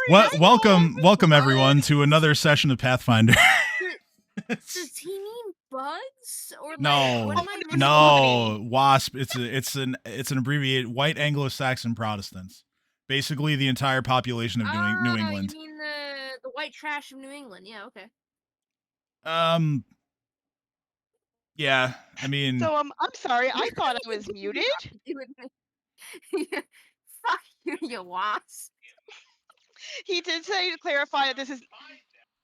Welcome everyone to another session of Pathfinder. Does he mean bugs or like, No, what am I missing? no, WASP. It's an abbreviated White Anglo-Saxon Protestants. Basically, the entire population of New England. You mean the white trash of New England? Yeah, okay. Yeah, I mean. So I'm sorry. I thought I was muted. Fuck you, you wasp. He did say to clarify that this is.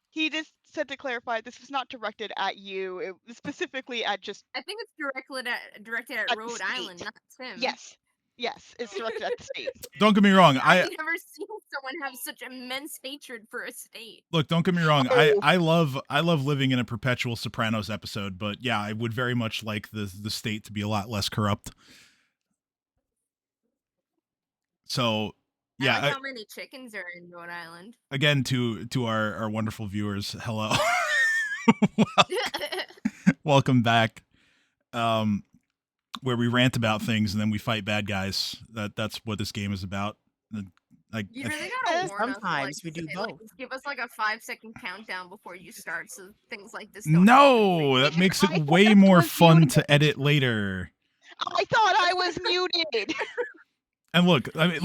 He just said to clarify this was not directed at you. It was specifically at just. I think it's directed at Rhode Island, not Tim. Yes, it's directed at the state. Don't get me wrong. I've never seen someone have such immense hatred for a state. Look, don't get me wrong. I love living in a perpetual Sopranos episode, but yeah, I would very much like the state to be a lot less corrupt. So, yeah. I like how many chickens are in Rhode Island. Again, to our wonderful viewers, hello. Welcome back. Where we rant about things and then we fight bad guys. That's what this game is about. You really gotta warn sometimes us, we do both. Give us like a 5-second countdown before you start, so things like this. No, that makes it way more fun to edit later. I thought I was muted. And look, I mean,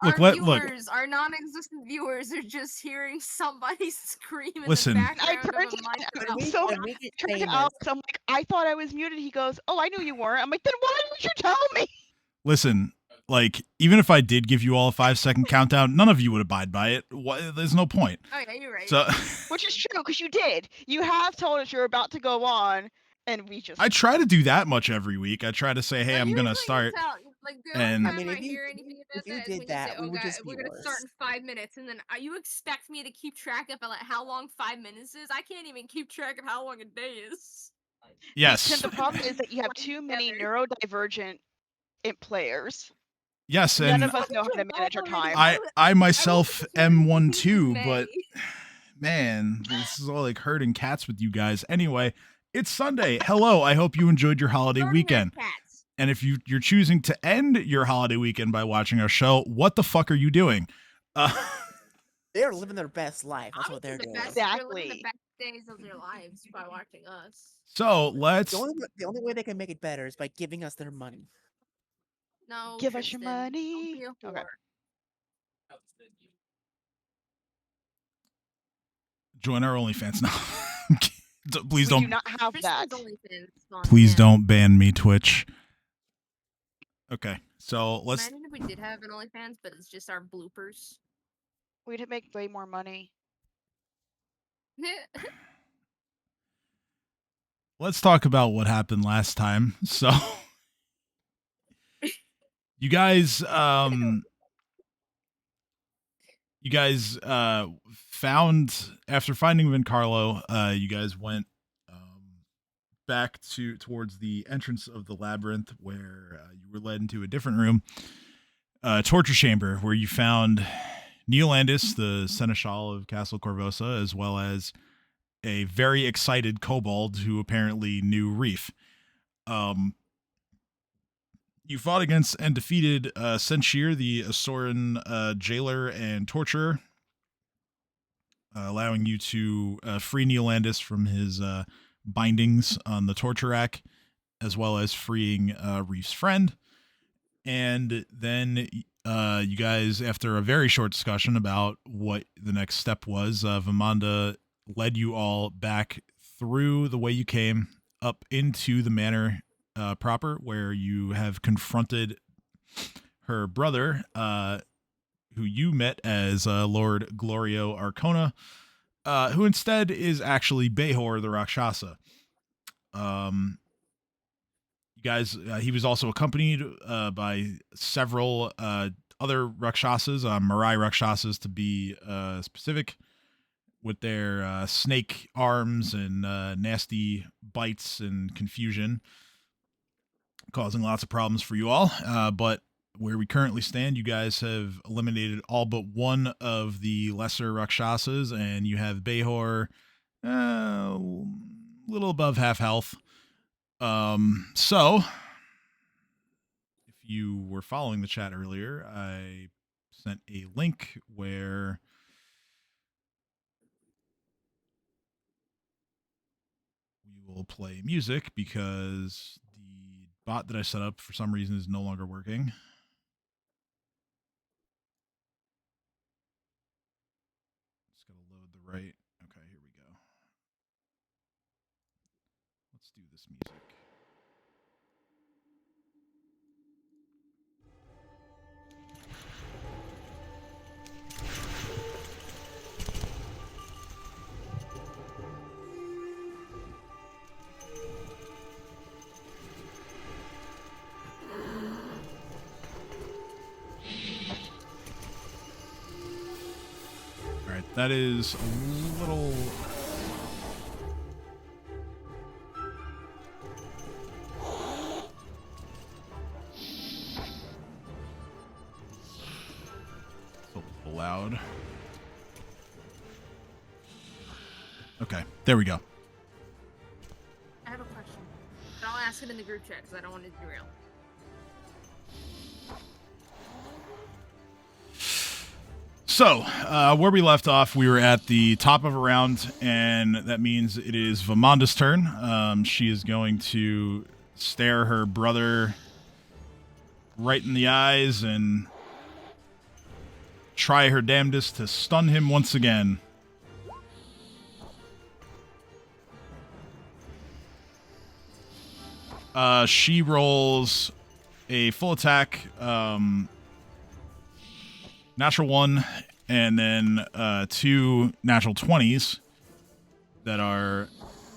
our non-existent viewers are just hearing somebody scream in Listen, the background. I'm like, I thought I was muted. He goes, "Oh, I knew you weren't." I'm like, then why didn't you tell me? Listen, like, even if I did give you all a 5-second countdown, none of you would abide by it. There's no point. Oh yeah, you're right. So, which is true because you did. You have told us you're about to go on, and we just. I try to do that much every week. I try to say, "Hey, I'm gonna start." And I mean, if you did that, we would just be we're gonna start in 5 minutes, and then you expect me to keep track of like how long 5 minutes is? I can't even keep track of how long a day is. Yes. The problem is that you have too many neurodivergent players. Yes, none and of us know how to manage our time. I myself am one too, but man, this is all like herding cats with you guys. Anyway, it's Sunday. Hello, I hope you enjoyed your holiday weekend. And if you're choosing to end your holiday weekend by watching our show, what the fuck are you doing? They're living their best life. That's what they're doing. Exactly. They're living the best days of their lives by watching us. So let's. The only way they can make it better is by giving us their money. No. Give us your money. Okay. Join our OnlyFans now. Please don't. We do not have that. Please don't ban me, Twitch. Okay, so let's. Imagine if we did have an OnlyFans, but it's just our bloopers. We'd make way more money. Let's talk about what happened last time. So, you guys found, after finding Vencarlo, you guys went back towards the entrance of the labyrinth, where you were led into a different room, torture chamber, where you found Neolandus, the seneschal of Castle Korvosa, as well as a very excited kobold who apparently knew Reef. You fought against and defeated Senshir, the Asoran jailer and torturer, allowing you to free Neolandus from his bindings on the torture rack, as well as freeing Reef's friend. And then you guys, after a very short discussion about what the next step was, Vamanda led you all back through the way you came, up into the manor proper, where you have confronted her brother, who you met as Lord Glorio Arcona, who instead is actually Bahor the Rakshasa. You guys, he was also accompanied by several other Rakshasas, Marai Rakshasas to be specific, with their snake arms and nasty bites and confusion, causing lots of problems for you all. But where we currently stand, you guys have eliminated all but one of the lesser Rakshasas, and you have Bahor a little above half health. So, if you were following the chat earlier, I sent a link where we will play music because the bot that I set up for some reason is no longer working. Just got to load the right. Okay, here we go. Let's do this music. All right, that is a little. Loud. Okay, there we go. I have a question, but I'll ask it in the group chat because I don't want it to derail. So, where we left off, we were at the top of a round, and that means it is Vamanda's turn. She is going to stare her brother right in the eyes and try her damnedest to stun him once again. She rolls a full attack, natural 1, and then 2 natural 20s that are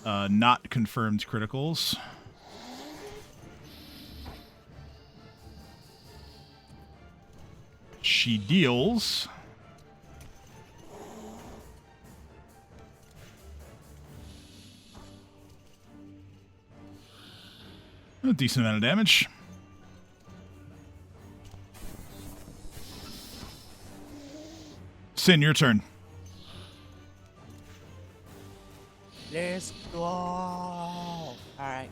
not confirmed criticals. She deals a decent amount of damage. Sin, your turn. Let's go. All right.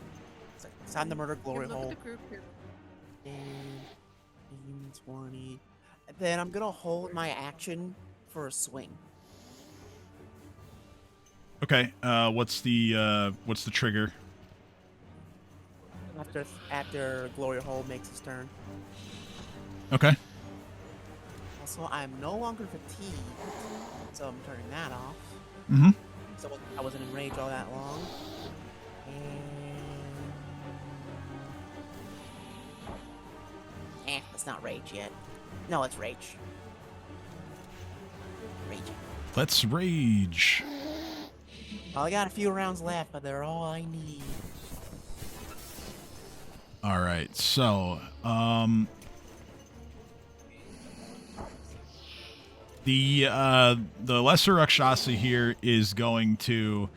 It's time to murder Glory Look Hole. at the group here. 10, 20. Then I'm gonna hold my action for a swing. Okay. What's the trigger? After Glory Hole makes his turn. Okay. Also, I'm no longer fatigued, so I'm turning that off. Mm-hmm. So I wasn't in rage all that long. And it's not rage yet. No, it's rage. Rage. Let's rage. Well, I got a few rounds left, but they're all I need. All right. So, the lesser Rakshasa here is going to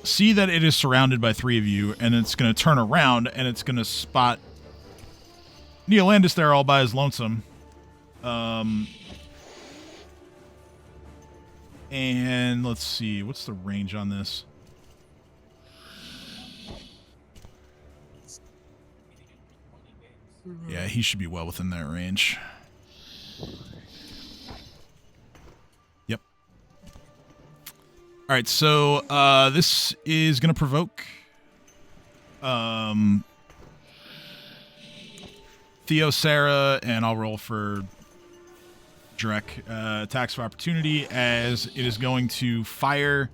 see that it is surrounded by 3 of you, and it's going to turn around and it's going to spot Neolandus there all by his lonesome. And let's see, what's the range on this? Yeah, he should be well within that range. Yep. All right, so this is going to provoke Theo, Sarah, and I'll roll for Drek. Attacks of opportunity as it is going to fire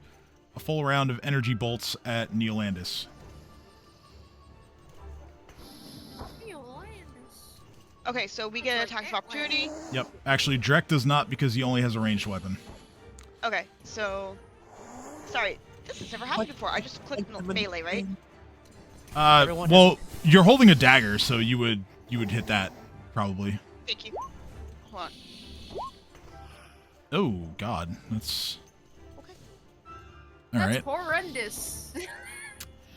a full round of energy bolts at Neolandus. Okay, so we get an attack of opportunity. Yep. Actually, Drek does not because he only has a ranged weapon. Okay, so... Sorry, this has never happened before. I just clicked melee, right? Well, you're holding a dagger, so you would hit that, probably. Thank you. Hold on. Oh, God. That's... Okay. That's Alright. horrendous.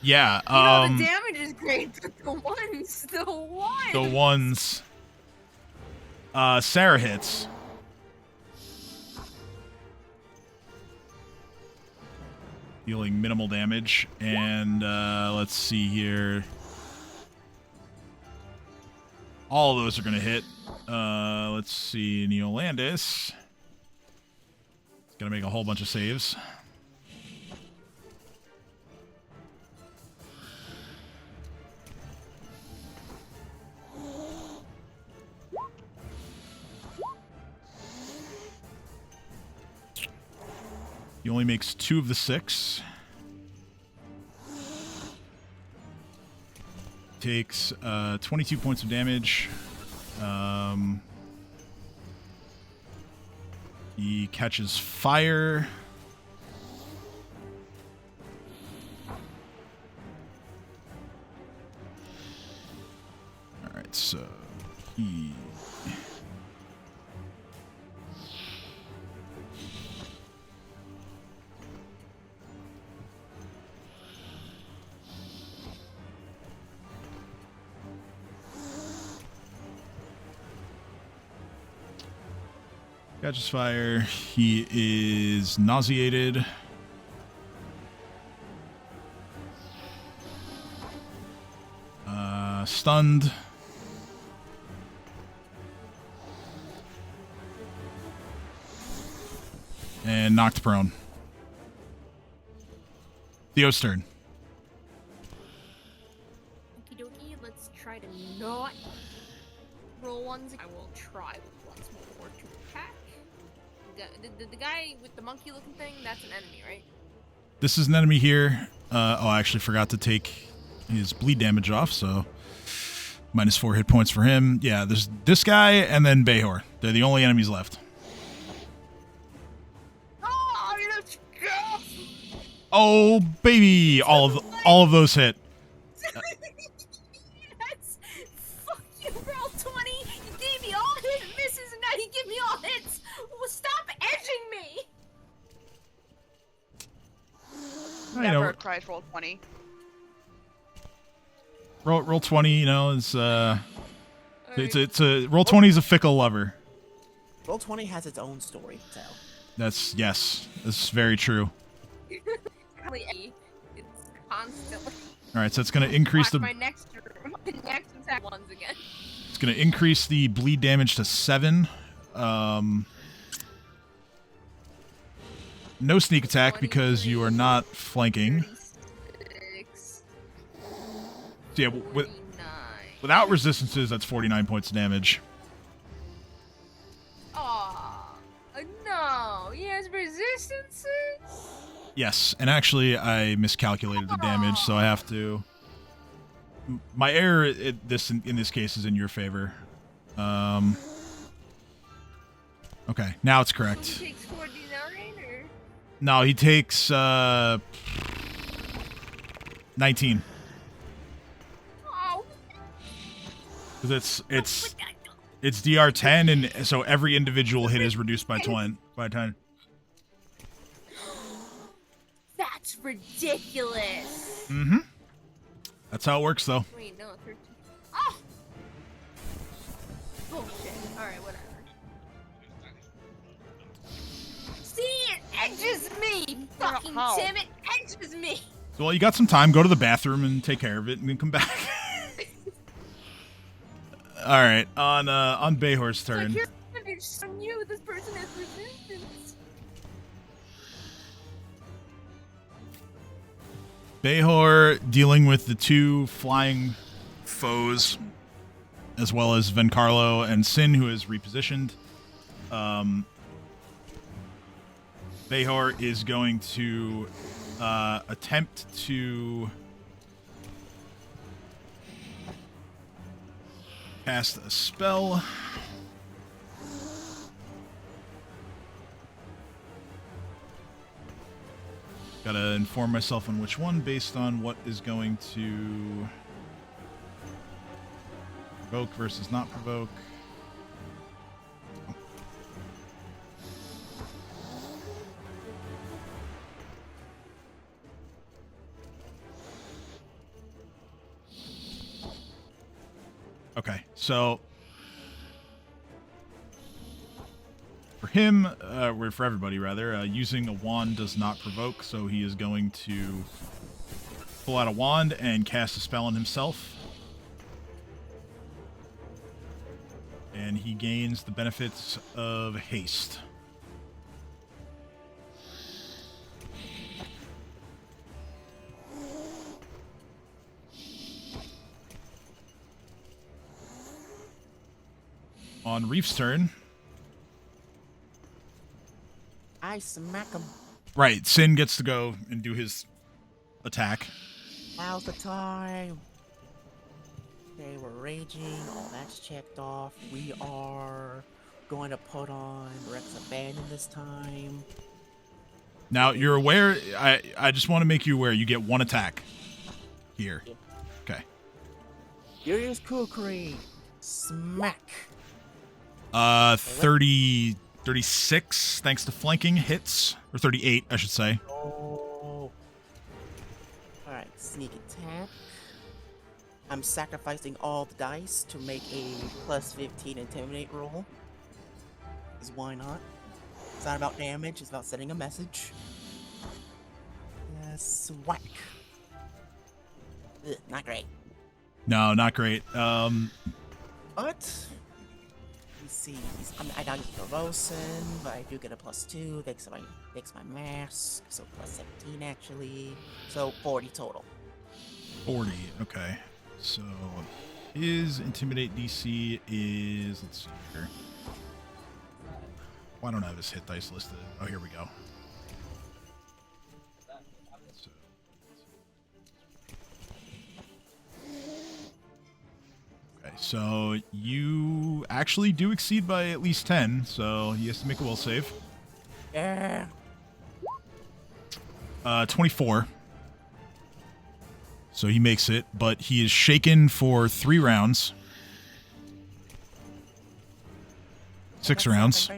Yeah, the damage is great, but the ones. Sarah hits. Dealing minimal damage. And, let's see here. All of those are going to hit. Let's see. Neolandus. It's going to make a whole bunch of saves. He only makes 2 of the 6. Takes 22 points of damage. He catches fire. Alright, so he... catches fire. He is nauseated. Stunned. And knocked prone. Theo's turn. Okie dokie, let's try to not roll ones. I will try once more to attack. The guy with the monkey looking thing, that's an enemy, right? This is an enemy here. I actually forgot to take his bleed damage off, so -4 hit points for him. Yeah, there's this guy and then Bahor. They're the only enemies left. Oh, let's go! Oh, baby! All of those hit. Yes! Fuck you, roll 20! You gave me all hit misses and now you give me all hits! Well, stop edging me! I Never know. tries roll 20. Roll 20, you know, it's a roll 20 is a fickle lover. Roll 20 has its own story to tell. That's very true. It's constantly. All right, so it's going to increase Watch my next attack ones again. It's going to increase the bleed damage to 7. No sneak attack because you are not flanking. 36, So yeah, 49. without resistances, that's 49 points of damage. Aw, no, he has resistances? Yes, and actually, I miscalculated the damage, so I have to. My error in this case is in your favor. Okay, now it's He correct. takes 49 or? No, he takes 19. Oh, Because it's DR10, and so every individual hit is reduced by 10. that's ridiculous. Mm-hmm. That's how it works, though. Wait, no, 13. Oh! Bullshit. Alright, whatever. See, it edges me! Fucking How? Tim, it edges me! So, well, you got some time. Go to the bathroom and take care of it, and then come back. All right, on Bahor's Like, turn. here's advantage on you, this person has resistance. Bahor dealing with the 2 flying foes, as well as Vencarlo and Sin, who is repositioned. Bahor is going to attempt to cast a spell. Gotta inform myself on which one based on what is going to provoke versus not provoke. Okay, so for him, or for everybody rather, using a wand does not provoke, so he is going to pull out a wand and cast a spell on himself. and he gains the benefits of haste. On Reef's turn. I smack him. Right, Sin gets to go and do his attack. Now's the time. Okay, we're raging. All that's checked off. We are going to put on Rex Abandon this time. Now, you're aware, I just want to make you aware, you get one attack here. Yeah. Okay. Furious Kukri. Smack. 36, thanks to flanking, hits. Or 38, I should say. Oh. Alright, sneak attack. I'm sacrificing all the dice to make a plus 15 intimidate roll. Because why not? It's not about damage, it's about sending a message. Swack. Ugh, not great. No, not great. But let's see. I don't get Korvosa, but I do get a +2 thanks to my mask. So plus 17 actually. So 40 total. 40, okay. So his intimidate DC is, let's see here. Why don't I have his hit dice listed? Oh, here we go. Okay, so you actually do exceed by at least 10, so he has to make a will save. Yeah. 24. So he makes it, but he is shaken for 3 rounds. 6 rounds.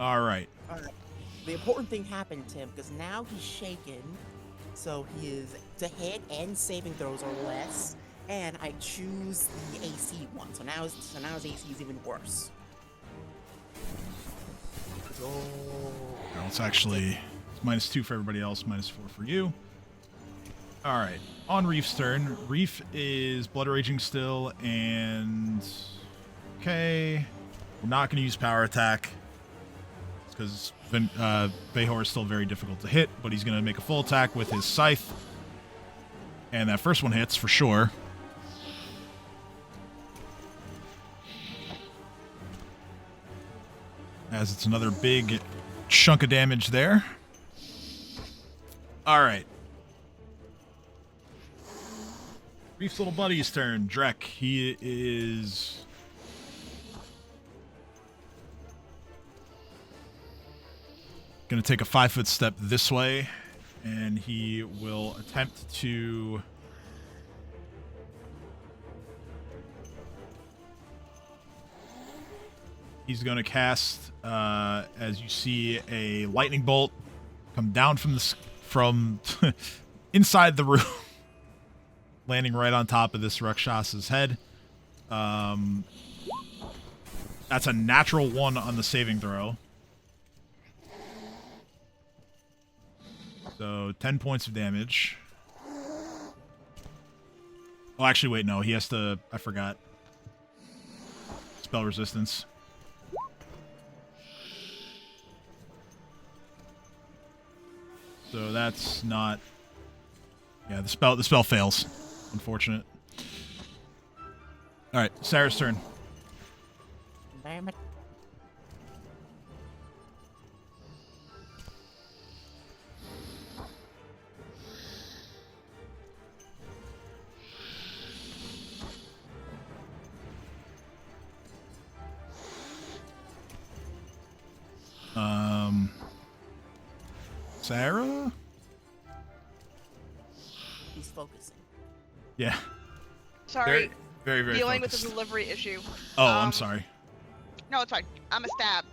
All right. Alright. The important thing happened to him because now he's shaken. So his to hit and saving throws are less. And I choose the AC one. So now his AC is even worse. Well, it's actually -2 for everybody else, -4 for you. All right. On Reef's turn. Reef is blood raging still, and okay, we're not going to use power attack because Bahor is still very difficult to hit, but he's going to make a full attack with his scythe, and that first one hits for sure. As it's another big chunk of damage there. All right. Reef's little buddy's turn. Drek. He is going to take a 5-foot step this way, and he will attempt to he's going to cast, as you see, a lightning bolt come down from inside the room, landing right on top of this Rakshasa's head. That's a natural 1 on the saving throw. So 10 points of damage. Oh, actually, wait, no. He has to... I forgot. Spell resistance. So that's not... Yeah, the spell fails. Unfortunate. All right, Sarah's turn. Damn it. Sarah? He's focusing. Yeah. Sorry. Very Dealing focused. with a delivery issue. Oh, I'm sorry. No, it's fine. I'm a stab.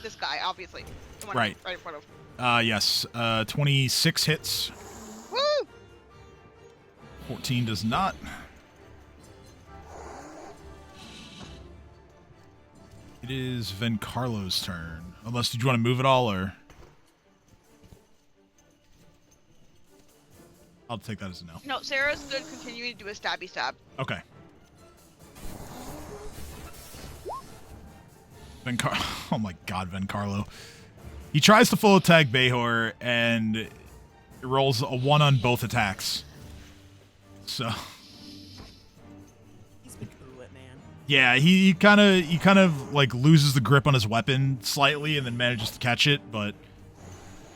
This guy, obviously. The one Right. Right in front of. Yes. 26 hits. Woo! 14 does not. It is Vencarlo's turn. Unless, did you want to move it all, or? I'll take that as a no. No, Sarah's good continuing to do a stabby stab. Okay. Oh my god, Vencarlo. He tries to full attack Bahor and it rolls a 1 on both attacks. So He's been through it, man. yeah, he kind of like loses the grip on his weapon slightly and then manages to catch it, but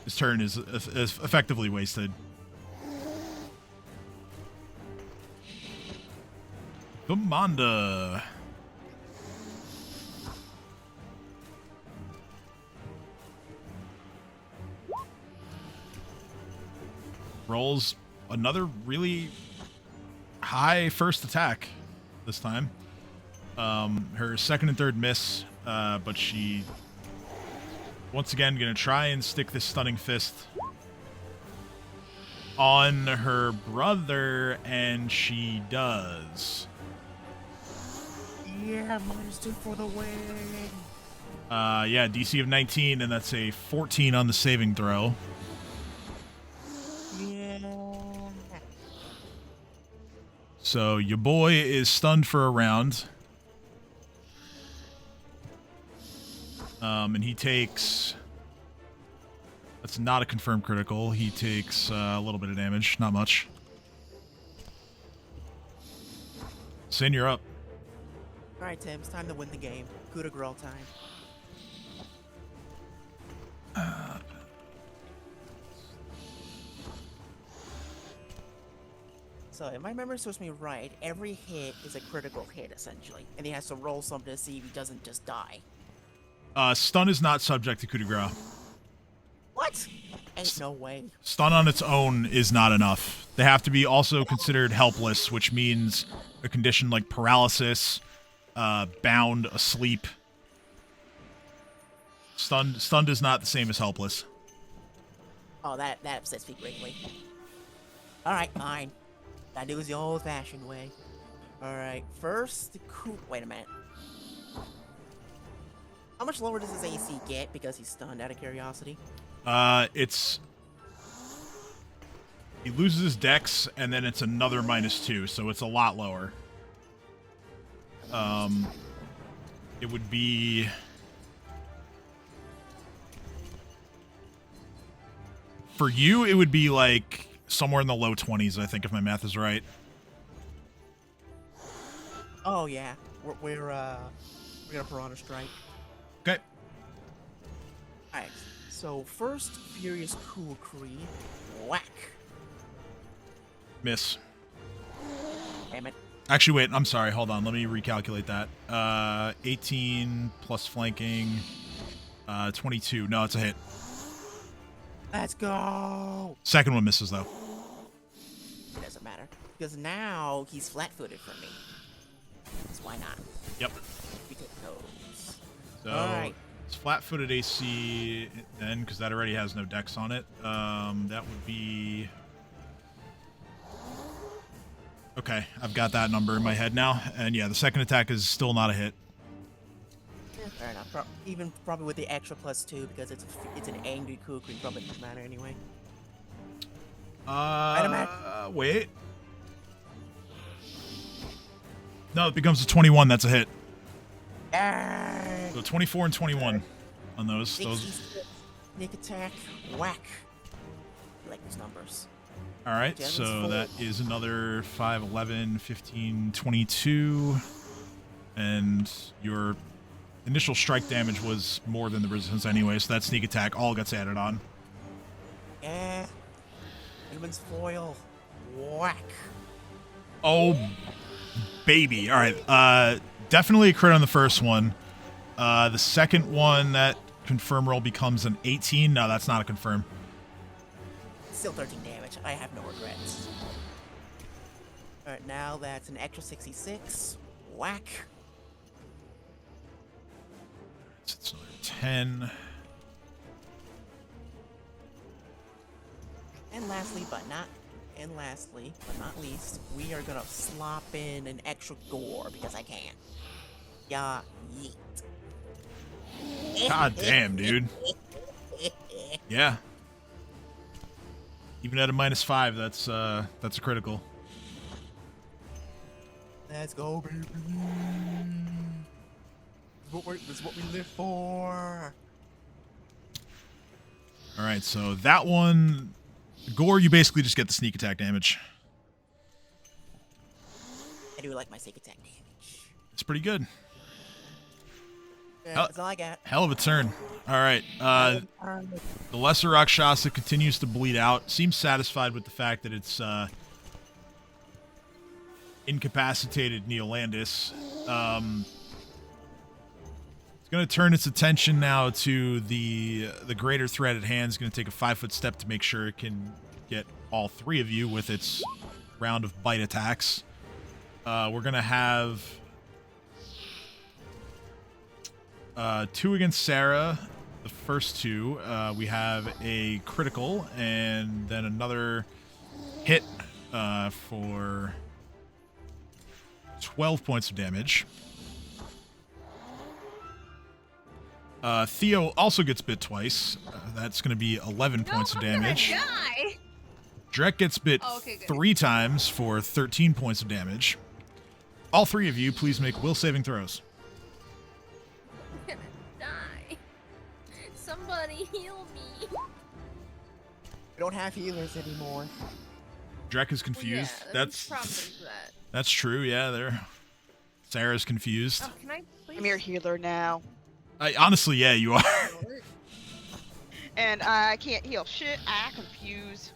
his turn is effectively wasted. Commander. Rolls another really high first attack this time. Her second and third miss, but she once again gonna try and stick this stunning fist on her brother, and she does. Yeah, -2 for the win. Yeah, DC of 19, and that's a 14 on the saving throw. Yeah. So your boy is stunned for a round. And he takes... That's not a confirmed critical. He takes a little bit of damage, not much. Sin, you're up. Alright, Tim, it's time to win the game. Coup de grace time. So, if my memory serves me right, every hit is a critical hit, essentially. And he has to roll something to see if he doesn't just die. Stun is not subject to coup de grace. What? Ain't no way. Stun on its own is not enough. They have to be also considered helpless, which means a condition like paralysis, bound, asleep. Stunned is not the same as helpless. Oh, that upsets me greatly. Alright, fine. Gotta do it the old-fashioned way. Alright, first, wait a minute. How much lower does his AC get because he's stunned, out of curiosity? It's... He loses his dex, and then it's another -2, so it's a lot lower. It would be... For you, it would be like somewhere in the low 20s, I think, if my math is right. Oh yeah, we're gonna Piranha Strike. Okay. Alright, so first Furious Kukri, whack. Miss. Damn it. Actually, wait, I'm sorry. Hold on. Let me recalculate that. 18 plus flanking. 22. No, it's a hit. Let's go! Second one misses, though. It doesn't matter, because now he's flat-footed for me. So why not? Yep. We take those. So Alright. it's flat-footed AC then, because that already has no dex on it. That would be... Okay, I've got that number in my head now. And yeah, the second attack is still not a hit. Yeah, fair enough. Even probably with the extra +2, because it's an angry Kukri, probably doesn't matter anyway. Wait. No, it becomes a 21. That's a hit. So 24 and 21 on those. Sneak attack, whack. I like those numbers. All right, Gems so full. that is another 5, 11, 15, 22. And your initial strike damage was more than the resistance anyway, so that sneak attack all gets added on. Yeah. Human's foil. Whack. Oh, baby. All right, definitely a crit on the first one. The second one, that confirm roll becomes an 18. No, that's not a confirm. Still 13 damage. I have no regrets. Alright, now that's an extra 66. Whack. It's another 10. And lastly, but not least, we are gonna slop in an extra gore because I can. Yeah, yeet. God damn, dude. Yeah. Even at a -5, that's a critical. Let's go, baby. This is what we live for. All right, so that one, Gore, you basically just get the sneak attack damage. I do like my sneak attack damage. It's pretty good. Yeah, that's all I got. Hell of a turn. All right, the Lesser Rakshasa continues to bleed out. Seems satisfied with the fact that it's incapacitated Neolandus. It's going to turn its attention now to the greater threat at hand. It's going to take a 5-foot step to make sure it can get all 3 of you with its round of bite attacks. We're going to have 2 against Sarah. The first 2, we have a critical and then another hit for 12 points of damage. Theo also gets bit twice. That's going to be 11 points of damage. I'm gonna die. Drek gets bit 3 times for 13 points of damage. All 3 of you, please make will saving throws. I'm gonna die. Somebody heal me. We don't have healers anymore. Drek is confused. Yeah, that's problems with that. that's true. Yeah, Sarah's confused. Oh, can I please? I'm your healer now. Honestly, yeah, you are. And I can't heal shit. I confuse.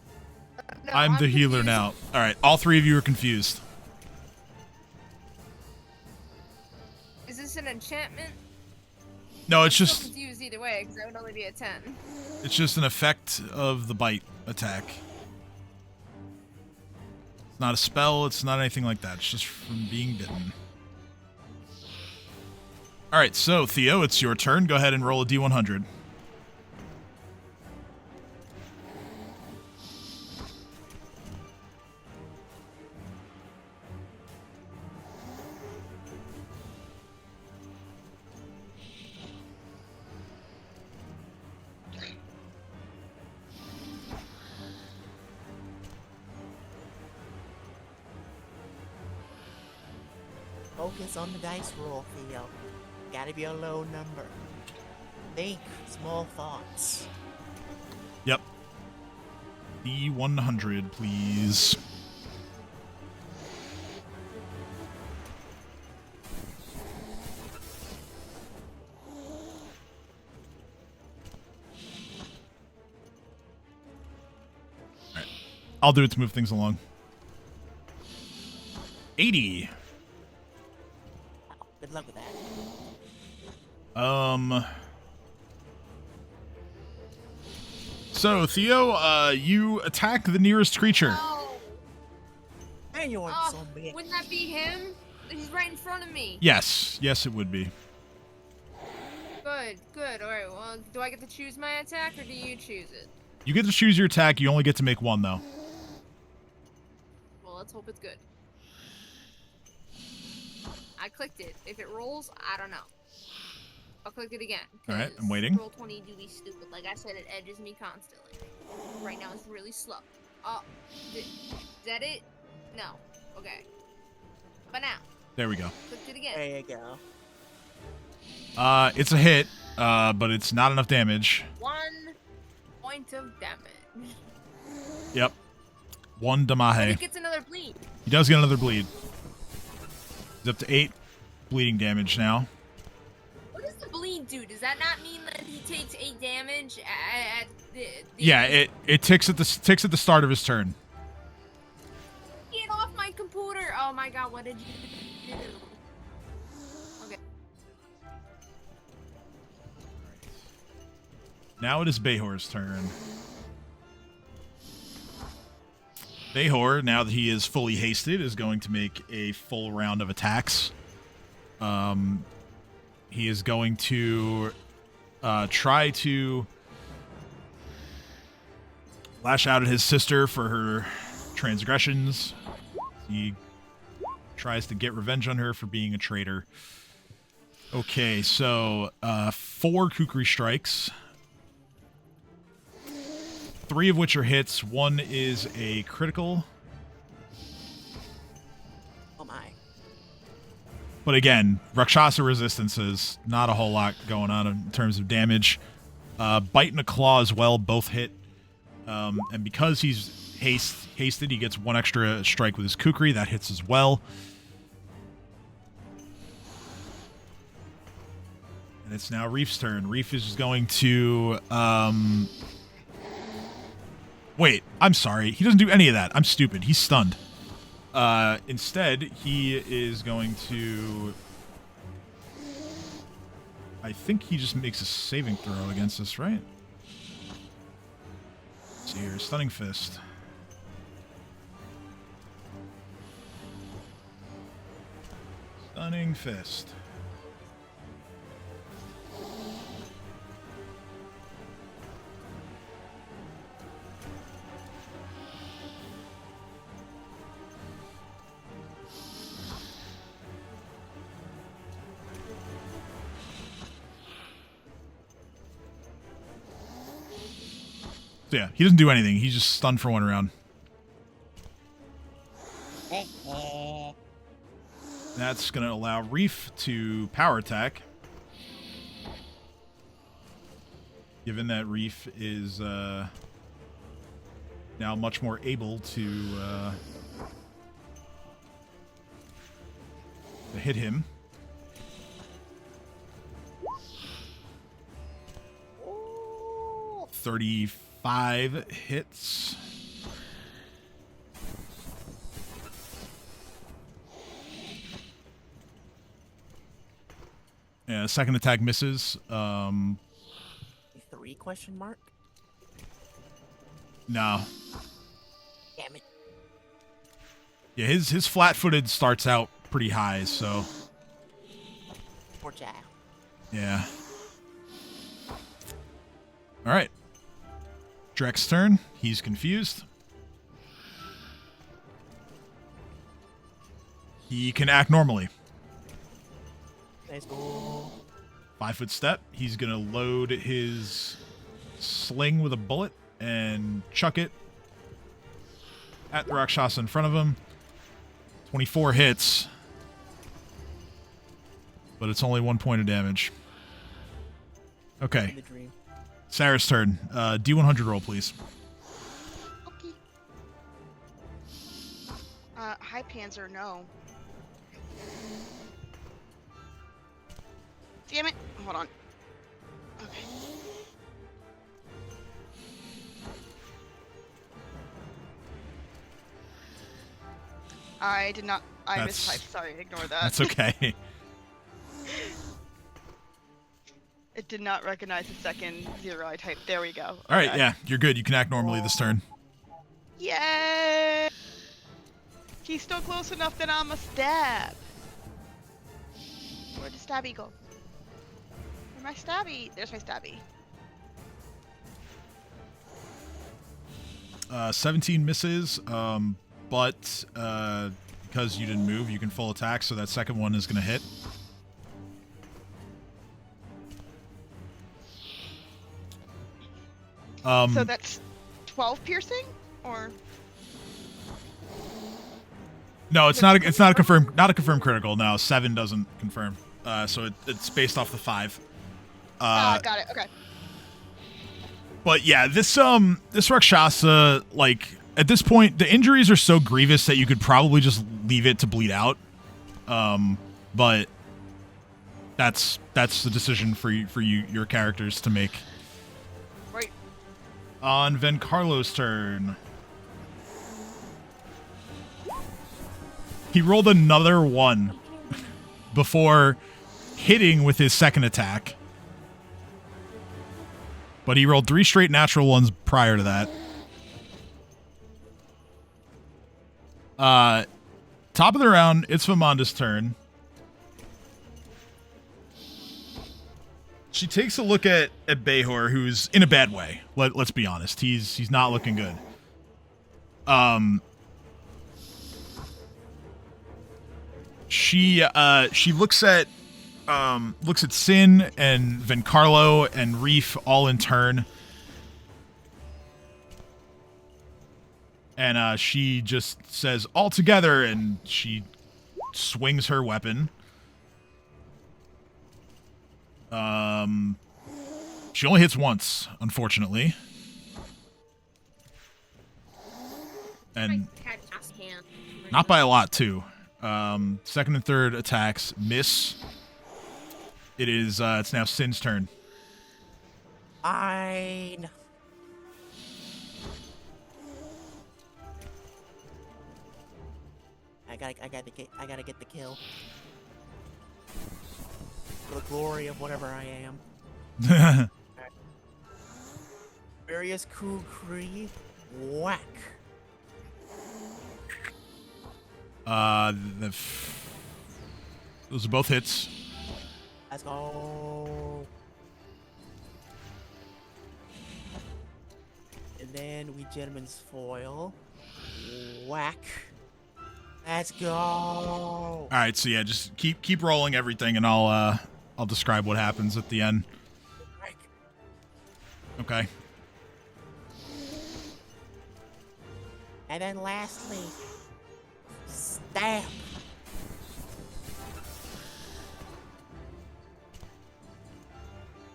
No, I'm the healer confused. now. All right, all 3 of you are confused. Is this an enchantment? No, it's I'm just still confused either way, because that would only be a 10. it's just an effect of the bite attack. It's not a spell. It's not anything like that. It's just from being bitten. All right, so Theo, it's your turn. Go ahead and roll a d100. Focus on the dice roll, Theo. Gotta be a low number. Think small thoughts. Yep. D100, please. Alright. I'll do it to move things along. 80. Good luck with that. So, Theo, you attack the nearest creature. Oh, And you want so big. wouldn't that be him? He's right in front of me. Yes, it would be. Good. All right. Well, do I get to choose my attack, or do you choose it? You get to choose your attack. You only get to make one, though. Well, let's hope it's good. I clicked it. If it rolls, I don't know. I'll click it again. All right, I'm 'cause waiting. Roll 20 do be stupid. Like I said, it edges me constantly. Right now, it's really slow. Oh, is that it? No. Okay. But now, There we go. clicked it again. There you go. It's a hit, but it's not enough damage. 1 point of damage. Yep. 1 But damahe. he gets another bleed. He does get another bleed. He's up to 8 bleeding damage now. What does the bleed do? Does that not mean that he takes 8 damage at the Yeah, it ticks at the start of his turn. Get off my computer! Oh my god, what did you do? Okay. Now it is Bahor's turn. Bahor, now that he is fully hasted, is going to make a full round of attacks. He is going to try to lash out at his sister for her transgressions. He tries to get revenge on her for being a traitor. Okay, so 4 kukri strikes. 3 of which are hits. 1 is a critical. Oh my. But again, Rakshasa resistances, not a whole lot going on in terms of damage. Bite and a claw as well, both hit. And because he's hasted, he gets 1 extra strike with his kukri. That hits as well. And it's now Reef's turn. Reef is going to... Wait, I'm sorry. He doesn't do any of that. I'm stupid. He's stunned. Instead, he is going to... I think he just makes a saving throw against us, right? Let's see here. Stunning Fist. Stunning Fist. So yeah, he doesn't do anything. He's just stunned for 1 round. That's going to allow Reef to power attack. Given that Reef is now much more able to hit him. Oh. 35 hits. Yeah, second attack misses. 3 question mark? No. Damn it. Yeah, his flat-footed starts out pretty high, so Poor child. yeah. All right. Drek's turn. He's confused. He can act normally. Let's go. 5-foot step. He's going to load his sling with a bullet and chuck it at the Rakshasa in front of him. 24 hits. But it's only 1 point of damage. Okay. The dream. Sarah's turn. D100 roll, please. Okay. High Panzer, no. Damn it. Hold on. Okay. I did not. I That's- mistyped. Sorry, ignore that. That's okay. It did not recognize the second 0 I typed. There we go. All right, Okay. yeah, you're good. You can act normally this turn. Yay! He's still close enough that I'm a stab. Where'd the stabby go? Where'd my stabby? There's my stabby. 17 misses, but because you didn't move, you can full attack, so that second one is going to hit. So that's 12 piercing, or No, it's not a confirmed critical. No, 7 doesn't confirm. So it's based off the 5. got it. Okay. But yeah, this Rakshasa, like, at this point, the injuries are so grievous that you could probably just leave it to bleed out. But that's the decision for your characters to make. Right. On Vencarlo's turn. He rolled another 1 before hitting with his second attack. But he rolled 3 straight natural ones prior to that. Top of the round, it's Vamanda's turn. She takes a look at Bahor, who's in a bad way. Let's be honest. He's not looking good. She looks at Sin and Vencarlo and Reef all in turn. And she just says, all together, and she swings her weapon. She only hits once, unfortunately. And Cat ass hand. not by a lot, too. Second and third attacks miss. It is, it's now Sin's turn. Fine. I gotta get the kill. For the glory of whatever I am. Various kukri. Whack. Those are both hits. Let's go. And then we gentleman's foil. Whack. Let's go. All right, so yeah, just keep rolling everything, and I'll describe what happens at the end. Okay. And then lastly, stab.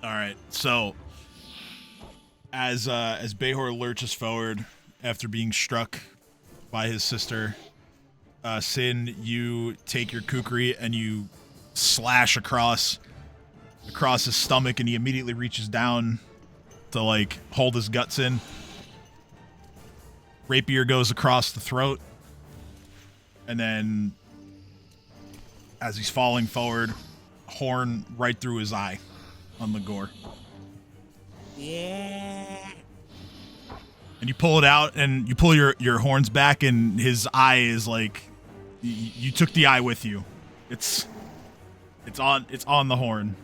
All right, so as Bahor lurches forward after being struck by his sister, Sin, you take your kukri and you slash across his stomach, and he immediately reaches down to like hold his guts in. Rapier goes across the throat, and then as he's falling forward, horn right through his eye on the gore. Yeah. And you pull it out, and you pull your horns back, and his eye is like, you took the eye with you. It's on the horn.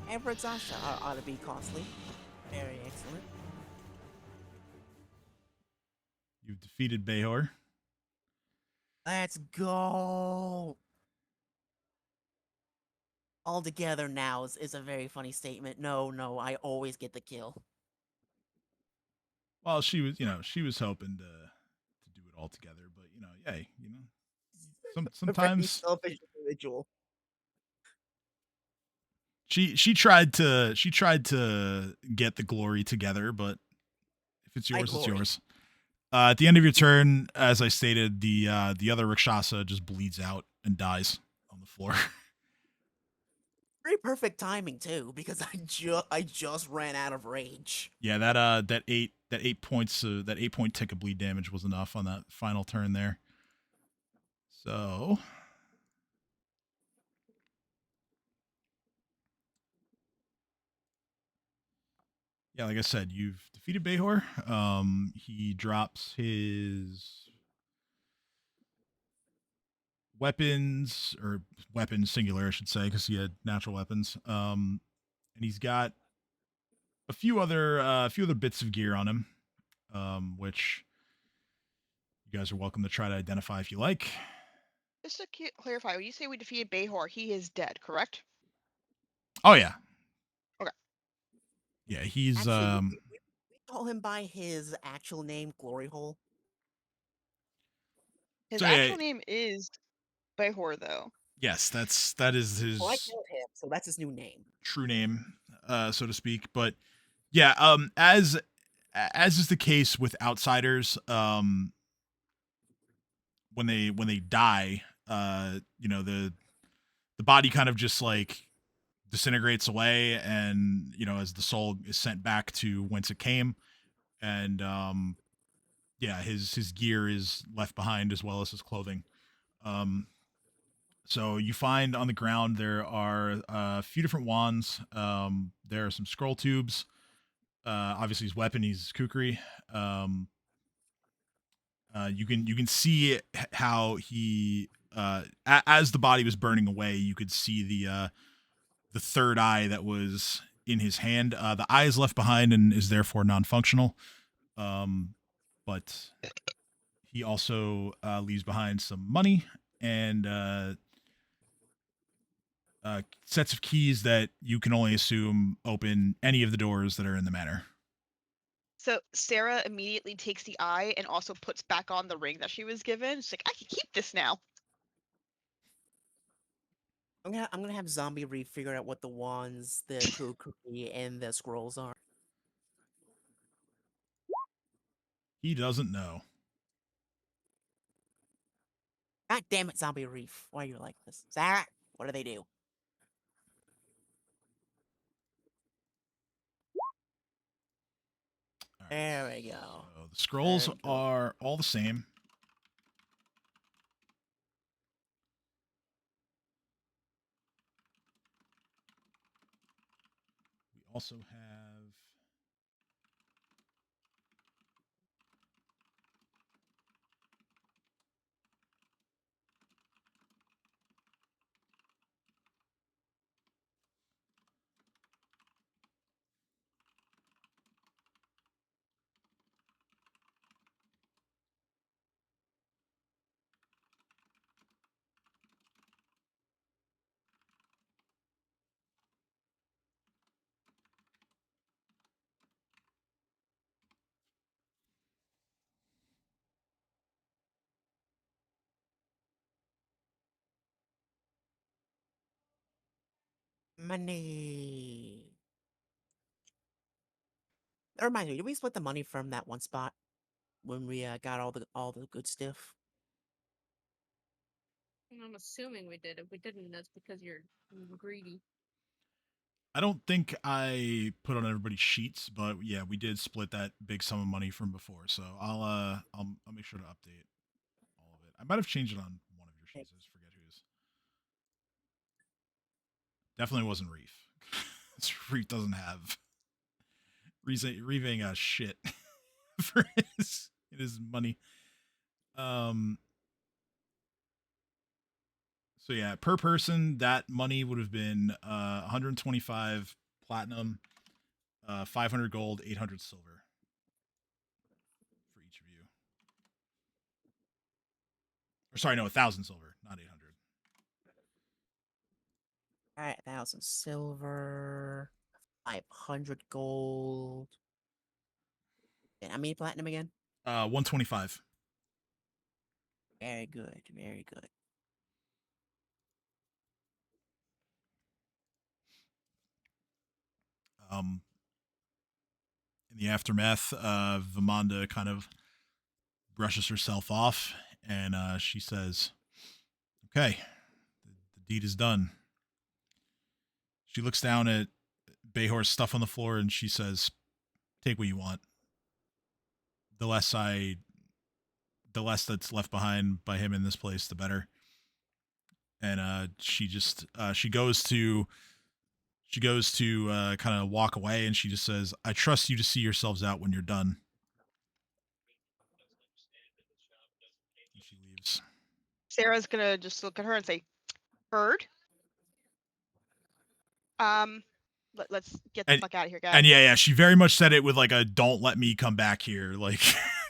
And for exhaustion ought to be costly. Very excellent. You've defeated Bahor. Let's go. All together now is a very funny statement. No, I always get the kill. Well, she was hoping to do it all together, but hey, A very sometimes selfish individual. she tried to get the glory together, but if it's yours, it's glory. yours. At the end of your turn, as I stated, the other Rakshasa just bleeds out and dies on the floor. Very perfect timing too, because I just ran out of rage. Yeah, that 8 points, that 8-point tick of bleed damage was enough on that final turn there. So yeah, like I said, you've defeated Bahor. He drops his weapons singular, I should say, because he had natural weapons. And he's got a few other bits of gear on him, which you guys are welcome to try to identify if you like. Just to clarify, when you say we defeated Bahor, he is dead, correct? Oh yeah. Okay. Yeah, he's Actually, we call him by his actual name, Glory Hole. His So, actual name is Bahor, though. Yes, that is his Well, I killed him, so that's his new name. true name, so to speak. But yeah, as is the case with outsiders, when they die, the body kind of just like disintegrates away, and as the soul is sent back to whence it came, and yeah, his gear is left behind as well as his clothing. So you find on the ground there are a few different wands. There are some scroll tubes. Obviously his weapon, he's kukri. You can see how he as the body was burning away, you could see the third eye that was in his hand. The eye is left behind and is therefore non-functional. But he also leaves behind some money and sets of keys that you can only assume open any of the doors that are in the manor. So Sarah immediately takes the eye and also puts back on the ring that she was given. She's like, I can keep this now. I'm gonna have Zombie Reef figure out what the wands, the kukri, and the scrolls are. He doesn't know. God damn it, Zombie Reef. Why are you like this? Sarah, what do they do? All right, There we go. so the scrolls Very good. are all the same. We also have Money. That reminds me, did we split the money from that one spot when we got all the good stuff? I'm assuming we did. If we didn't, that's because you're greedy. I don't think I put on everybody's sheets, but yeah, we did split that big sum of money from before. So I'll make sure to update all of it. I might have changed it on one of your sheets. I just forget whose. Definitely wasn't Reef. Reef doesn't have Reef ain't got shit for his money. So yeah, per person, that money would have been 125 platinum, 500 gold, 800 silver for each of you. Or sorry, no, 1,000 silver, not 800. Alright, 1,000 silver, 500 gold. And how many platinum again? 125. Very good, very good. In the aftermath, Vamanda kind of brushes herself off and she says, "Okay, the deed is done." She looks down at Bahor's stuff on the floor and she says, "Take what you want. The less that's left behind by him in this place, the better." And she just she goes to kind of walk away, and she just says, "I trust you to see yourselves out when you're done." And she leaves. Sarah's gonna just look at her and say, heard. Let's get the And fuck out of here, guys. and yeah, she very much said it with like a "don't let me come back here" like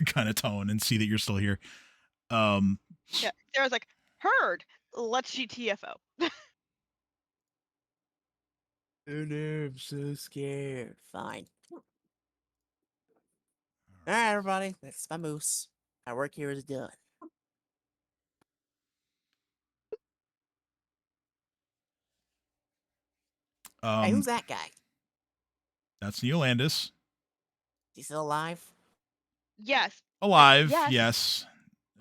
kind of tone, and see that you're still here. Yeah, Sarah's like, heard. Let's GTFO. Oh no, I'm so scared. Fine. Alright, everybody, that's my moose. Our work here is done. Hey, who's that guy? That's Neolandus. Is he still alive? Yes. Alive, Yes. yes.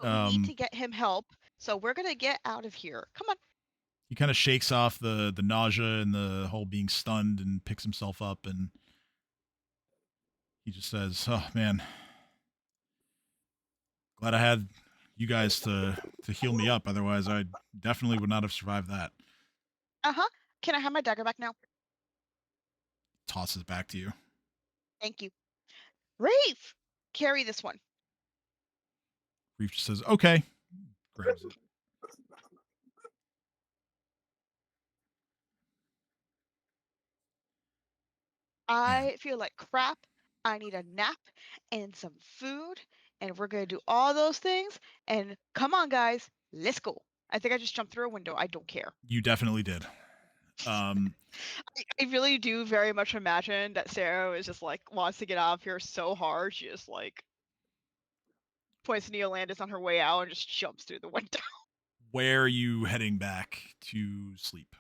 But we need to get him help, so we're gonna get out of here. Come on. He kind of shakes off the nausea and the whole being stunned and picks himself up, and he just says, "Oh man, glad I had you guys to heal me up. Otherwise, I definitely would not have survived that." Can I have my dagger back now? Tosses back to you. Thank you. Rafe, carry this one. Reef just says, "Okay," grabs it. I feel like crap. I need a nap and some food, and we're gonna do all those things. And come on, guys, let's go. I think I just jumped through a window. I don't care. You definitely did. I really do very much imagine that Sarah is just like wants to get out of here so hard she just like points to Neolandus on her way out and just jumps through the window. Where are you heading back to sleep?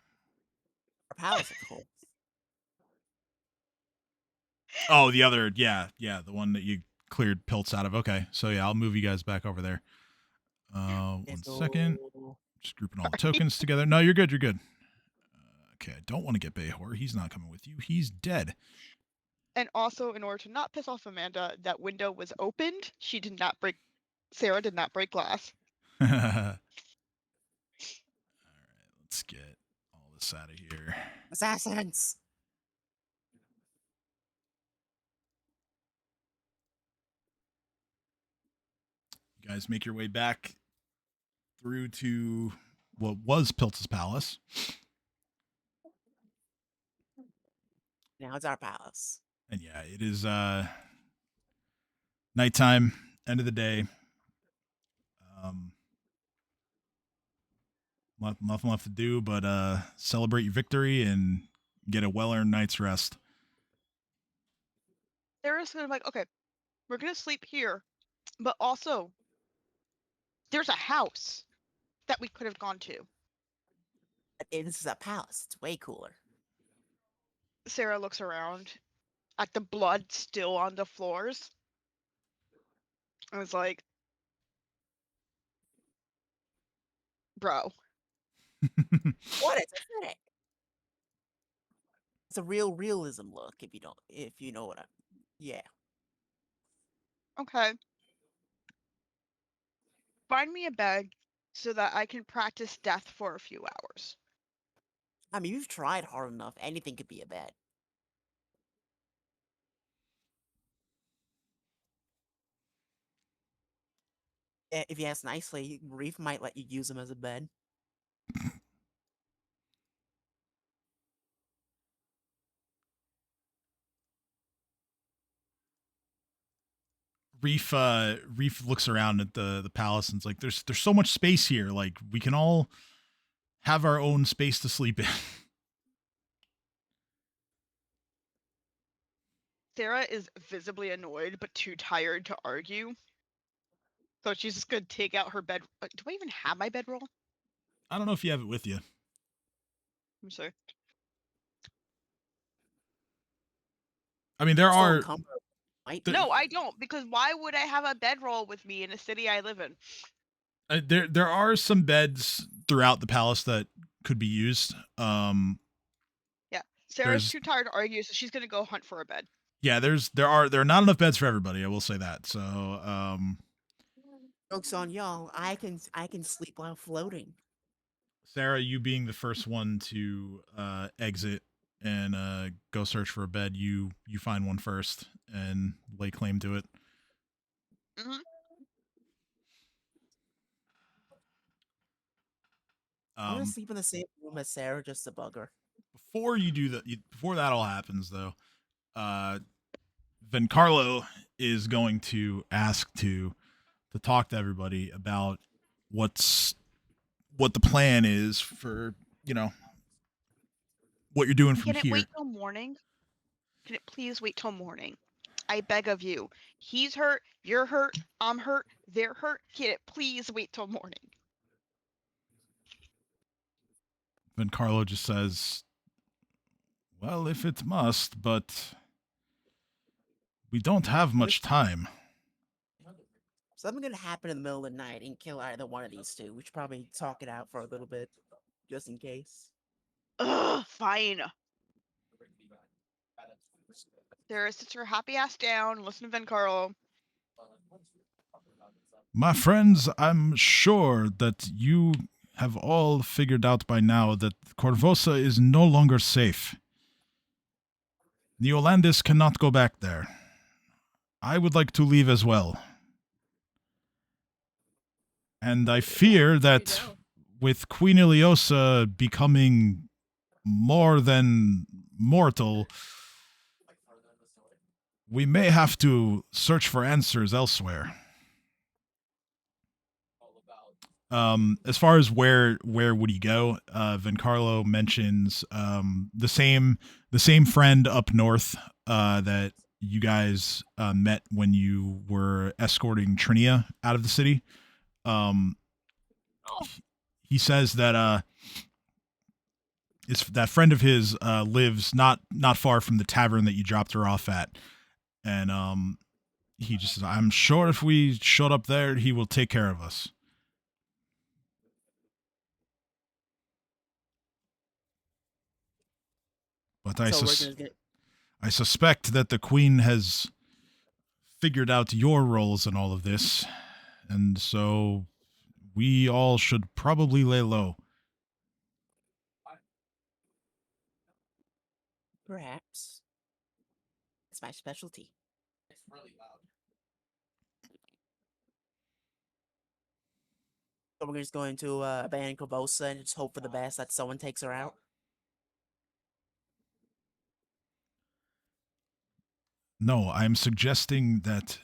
Our palace, of course. Oh, the other, yeah, the one that you cleared Pilts out of. Okay, so yeah, I'll move you guys back over there. One second. Just grouping all the tokens together. No, you're good. You're good. Okay, I don't want to get Bahor. He's not coming with you. He's dead. And also, in order to not piss off Amanda, that window was opened. Sarah did not break glass. All right, let's get all this out of here. Assassins! You guys make your way back through to what was Pilt's palace. Now it's our palace. And yeah, it is nighttime, end of the day. Nothing left to do but celebrate your victory and get a well-earned night's rest. Sarah's gonna be like, okay, we're gonna sleep here, but also there's a house that we could have gone to. This is a palace. It's way cooler. Sarah looks around at the blood still on the floors. I was like, bro. What is it? It's a real realism look. If you know what yeah. Okay. Find me a bed so that I can practice death for a few hours. I mean, you've tried hard enough. Anything could be a bed. If you ask nicely, Reef might let you use them as a bed. Reef looks around at the palace and it's like, there's so much space here. Like, we can all have our own space to sleep in. Sarah is visibly annoyed but too tired to argue. So she's just gonna take out her bed. Do I even have my bedroll? I don't know if you have it with you. I'm sorry. I mean, there are. No, I don't, because why would I have a bedroll with me in a city I live in? There are some beds throughout the palace that could be used. Yeah, Sarah's too tired to argue, so she's gonna go hunt for a bed. Yeah, there are not enough beds for everybody. I will say that. So, jokes on y'all. I can sleep while floating. Sarah, you being the first one to exit and go search for a bed, you find one first and lay claim to it. Mm-hmm. I'm gonna sleep in the same room as Sarah just to bug her. Before you do that, before that all happens, though, Vencarlo is going to ask to talk to everybody about what the plan is for, what you're doing from here. Can it wait till morning? Can it please wait till morning? I beg of you. He's hurt, you're hurt, I'm hurt, they're hurt. Can it please wait till morning? Vencarlo just says, well, if it must, but we don't have much time. Something gonna happen in the middle of the night and kill either one of these two. We should probably talk it out for a little bit, just in case. Ugh, fine. Sarah sits her happy ass down and listen to Vencarlo. My friends, I'm sure that you have all figured out by now that Korvosa is no longer safe. Neolandus cannot go back there. I would like to leave as well. And I fear that with Queen Iliosa becoming more than mortal, we may have to search for answers elsewhere. As far as where would he go, Vencarlo mentions the same friend up north that you guys met when you were escorting Trinia out of the city. Um, Oh, he says that that friend of his lives not far from the tavern that you dropped her off at, and he just says, "I'm sure if we showed up there, he will take care of us." But So we're gonna get. I suspect that the Queen has figured out your roles in all of this, and so we all should probably lay low. Perhaps. It's my specialty. So we're just going to abandon Korvosa and just hope for the best that someone takes her out. No, I'm suggesting that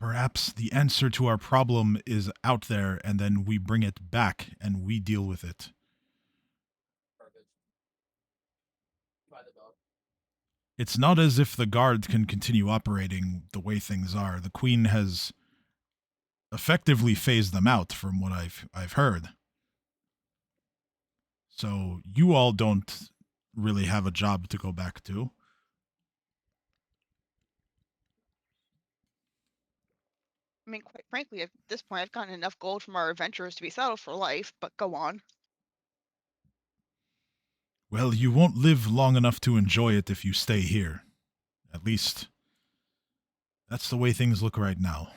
perhaps the answer to our problem is out there, and then we bring it back and we deal with it. It's not as if the guard can continue operating the way things are. The Queen has effectively phased them out, from what I've heard. So you all don't really have a job to go back to. I mean, quite frankly, at this point, I've gotten enough gold from our adventures to be settled for life, but go on. Well, you won't live long enough to enjoy it if you stay here. At least, that's the way things look right now.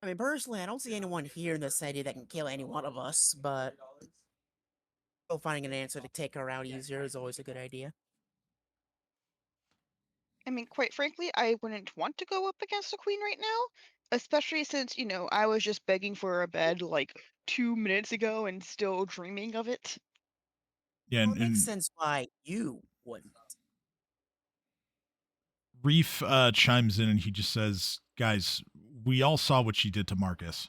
I mean, personally, I don't see anyone here in the city that can kill any one of us, but still finding an answer to take her out easier is always a good idea. I mean, quite frankly, I wouldn't want to go up against the queen right now, especially since, I was just begging for a bed like 2 minutes ago and still dreaming of it. Yeah, Well, it makes and sense why you wouldn't. Reef chimes in and he just says, "Guys, we all saw what she did to Marcus.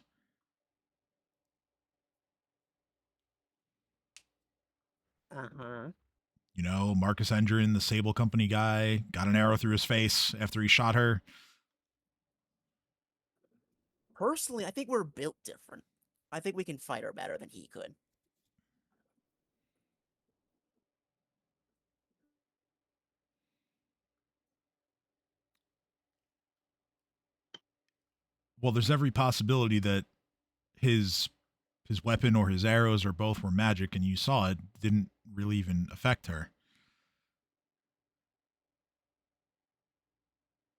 Uh-huh. You know, Marcus Endrin, the Sable Company guy, got an arrow through his face after he shot her. Personally, I think we're built different. I think we can fight her better than he could. Well, there's every possibility that his weapon or his arrows or both were magic, and you saw it didn't really even affect her."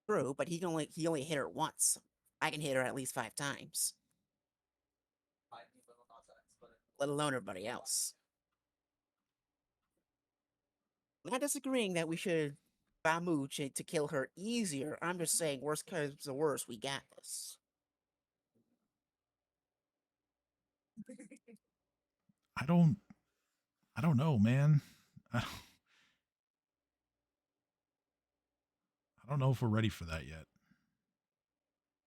True, but he only hit her once. I can hit her at least 5 times. Let alone everybody else. I'm not disagreeing that we should Bamooch to kill her easier. I'm just saying, worst comes to worst, we got this. I don't know, man. I don't know if we're ready for that yet.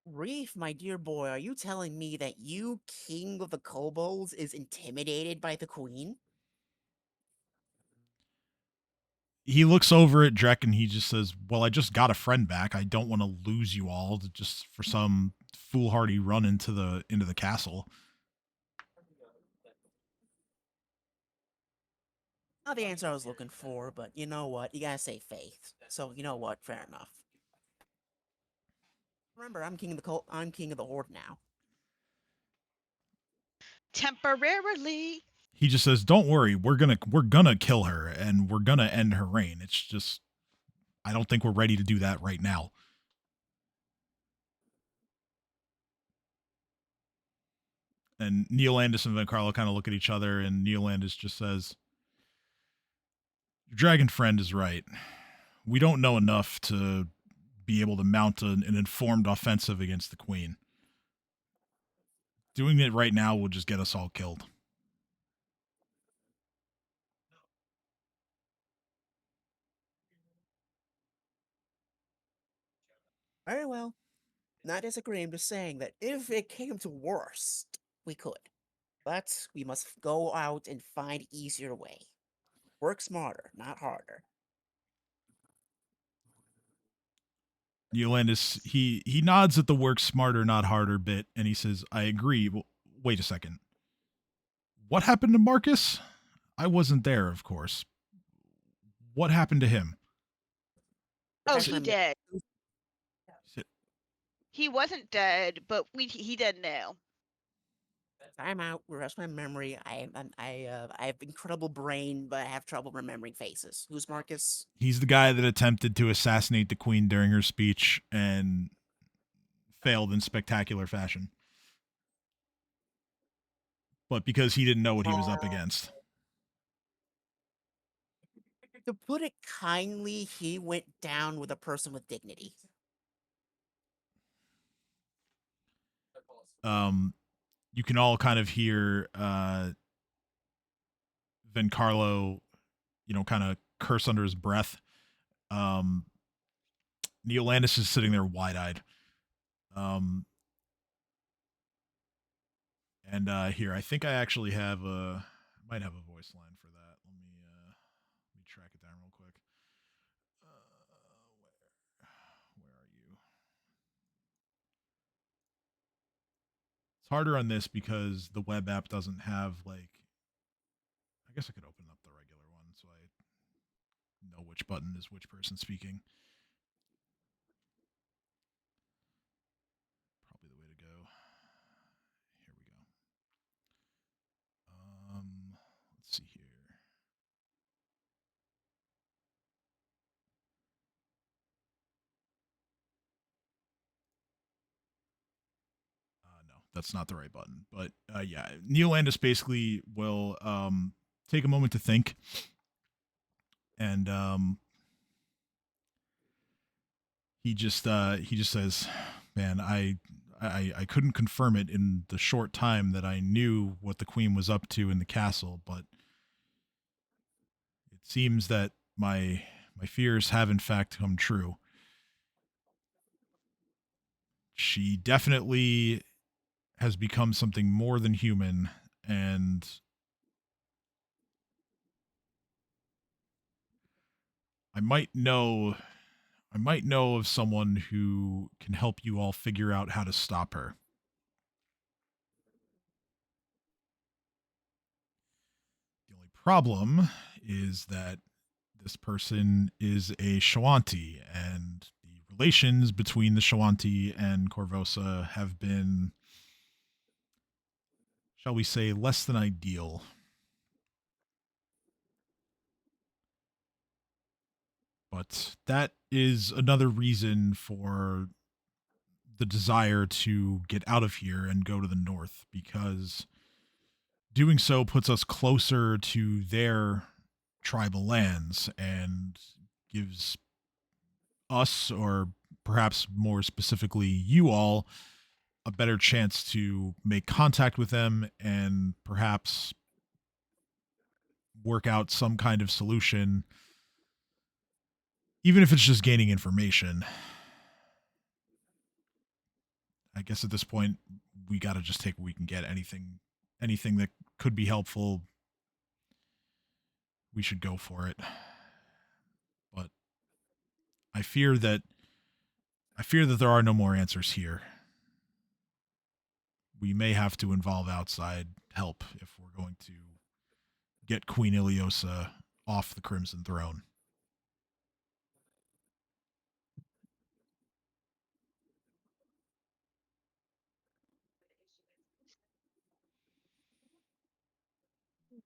Reef, my dear boy, are you telling me that you, king of the kobolds, is intimidated by the queen? He looks over at Drek and he just says, "Well, I just got a friend back. I don't want to lose you all just for some foolhardy run into the castle." Not the answer I was looking for, but you know what? You gotta say faith. So you know what? Fair enough. Remember, I'm king of the Hoard now. Temporarily. He just says, "Don't worry, we're gonna kill her and we're gonna end her reign. It's just I don't think we're ready to do that right now." And Neolandus and Vencarlo kind of look at each other, and Neolandus just says, "Your dragon friend is right. We don't know enough to be able to mount an informed offensive against the queen. Doing it right now will just get us all killed." Very well. not disagreeing, just saying that if it came to worst, we could. But we must go out and find easier way. Work smarter, not harder. Neolandus, he nods at the work smarter, not harder bit, and he says, I agree. Well, wait a second. What happened to Marcus? I wasn't there, of course. What happened to him? Oh, Refresh he my dead. Is it- He wasn't dead, but he dead now. Time out. Refresh my memory. I have incredible brain, but I have trouble remembering faces. Who's Marcus? He's the guy that attempted to assassinate the queen during her speech and failed in spectacular fashion. But because he didn't know what he was up against. To put it kindly, he went down with a person with dignity. You can all kind of hear Vencarlo, kind of curse under his breath. Neolandus is sitting there wide-eyed. And here, I think I actually have might have a voice line for that. Let me track it down real quick. Where are you? It's harder on this because the web app doesn't have like. I guess I could open up the regular one so I know which button is which person speaking. Probably the way to go. Here we go. Let's see here. No, that's not the right button. But yeah, Neolandus basically will take a moment to think, and he just says, "Man, I couldn't confirm it in the short time that I knew what the queen was up to in the castle, but it seems that my fears have in fact come true. She definitely has become something more than human, and I might know I might know of someone who can help you all figure out how to stop her. The only problem is that this person is a Shawanti, and the relations between the Shawanti and Korvosa have been, shall we say, less than ideal. But that is another reason for the desire to get out of here and go to the north, because doing so puts us closer to their tribal lands and gives us, or perhaps more specifically you all, a better chance to make contact with them and perhaps work out some kind of solution, even if it's just gaining information. I guess at this point we got to just take what we can get. Anything that could be helpful, we should go for it. But I fear that there are no more answers here. We may have to involve outside help if we're going to get Queen Iliosa off the Crimson Throne.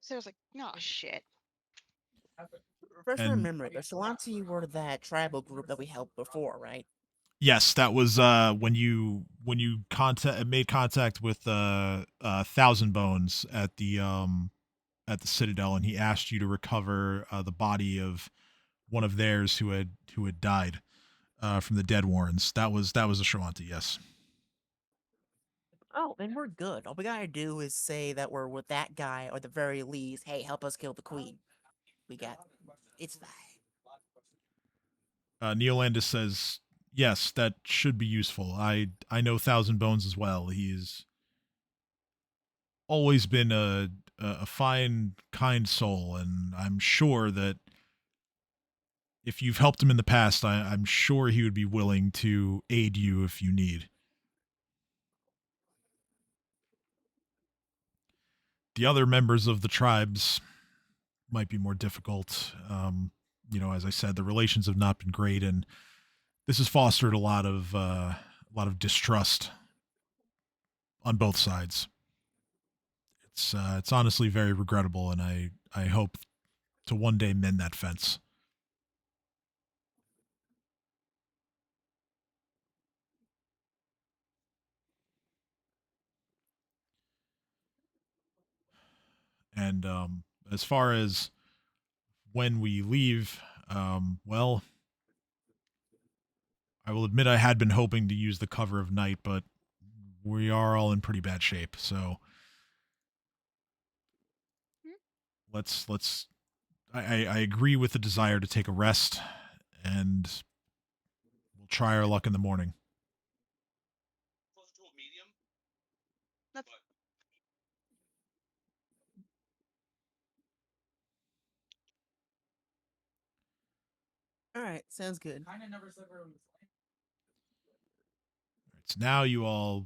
So I was like, oh shit. Refresh my And memory. The Shalanti were that tribal group that we helped before, right? yes, that was when you made contact with Thousand Bones at the Citadel, and he asked you to recover the body of one of theirs who had died from the Dead Warrens. That was a Shawanti, yes. Oh, then we're good. All we gotta do is say that we're with that guy, or at the very least, hey, help us kill the queen. We got it's fine. Neolandus says, Yes, that should be useful. I know Thousand Bones as well. He's always been a fine, kind soul, and I'm sure that if you've helped him in the past, I'm sure he would be willing to aid you if you need. The other members of the tribes might be more difficult. As I said, the relations have not been great, and this has fostered a lot of distrust on both sides. It's honestly very regrettable, and I hope to one day mend that fence. And as far as when we leave, well, I will admit I had been hoping to use the cover of night, but we are all in pretty bad shape. So let's. I agree with the desire to take a rest, and we'll try our luck in the morning. That's All right, sounds good. So now you all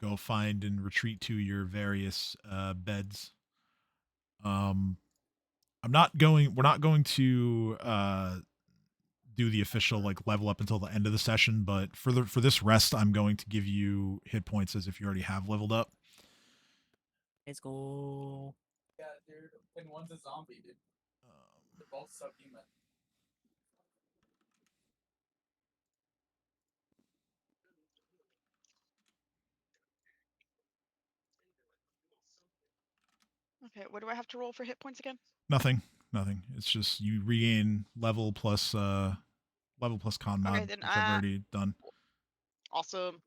go find and retreat to your various beds. Um, I'm not going. We're not going to do the official like level up until the end of the session, but for this rest, I'm going to give you hit points as if you already have leveled up. Let's go. Yeah, dude. And one's a zombie, dude. They're both subhuman. okay. What do I have to roll for hit points again? Nothing. It's just you regain level plus con mod, Okay, then which I've already done. Awesome.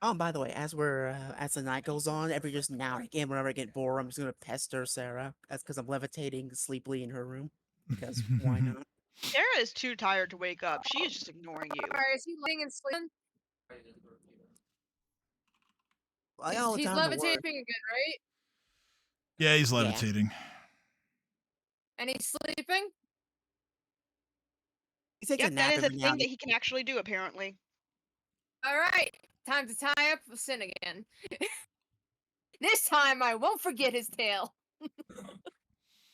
Oh, by the way, as the night goes on, every just now and again, whenever I get bored, I'm just gonna pester Sarah. That's because I'm levitating sleepily in her room. Because why not? Sarah is too tired to wake up. She is just ignoring you. Alright, is he laying and sleeping? I got all the He's time to work. levitating again, right? Yeah, he's Yeah. levitating. And he's sleeping? He takes Yep, a that nap is a every now thing and that he can actually do, apparently. Alright, time to tie up Sin again. This time I won't forget his tail.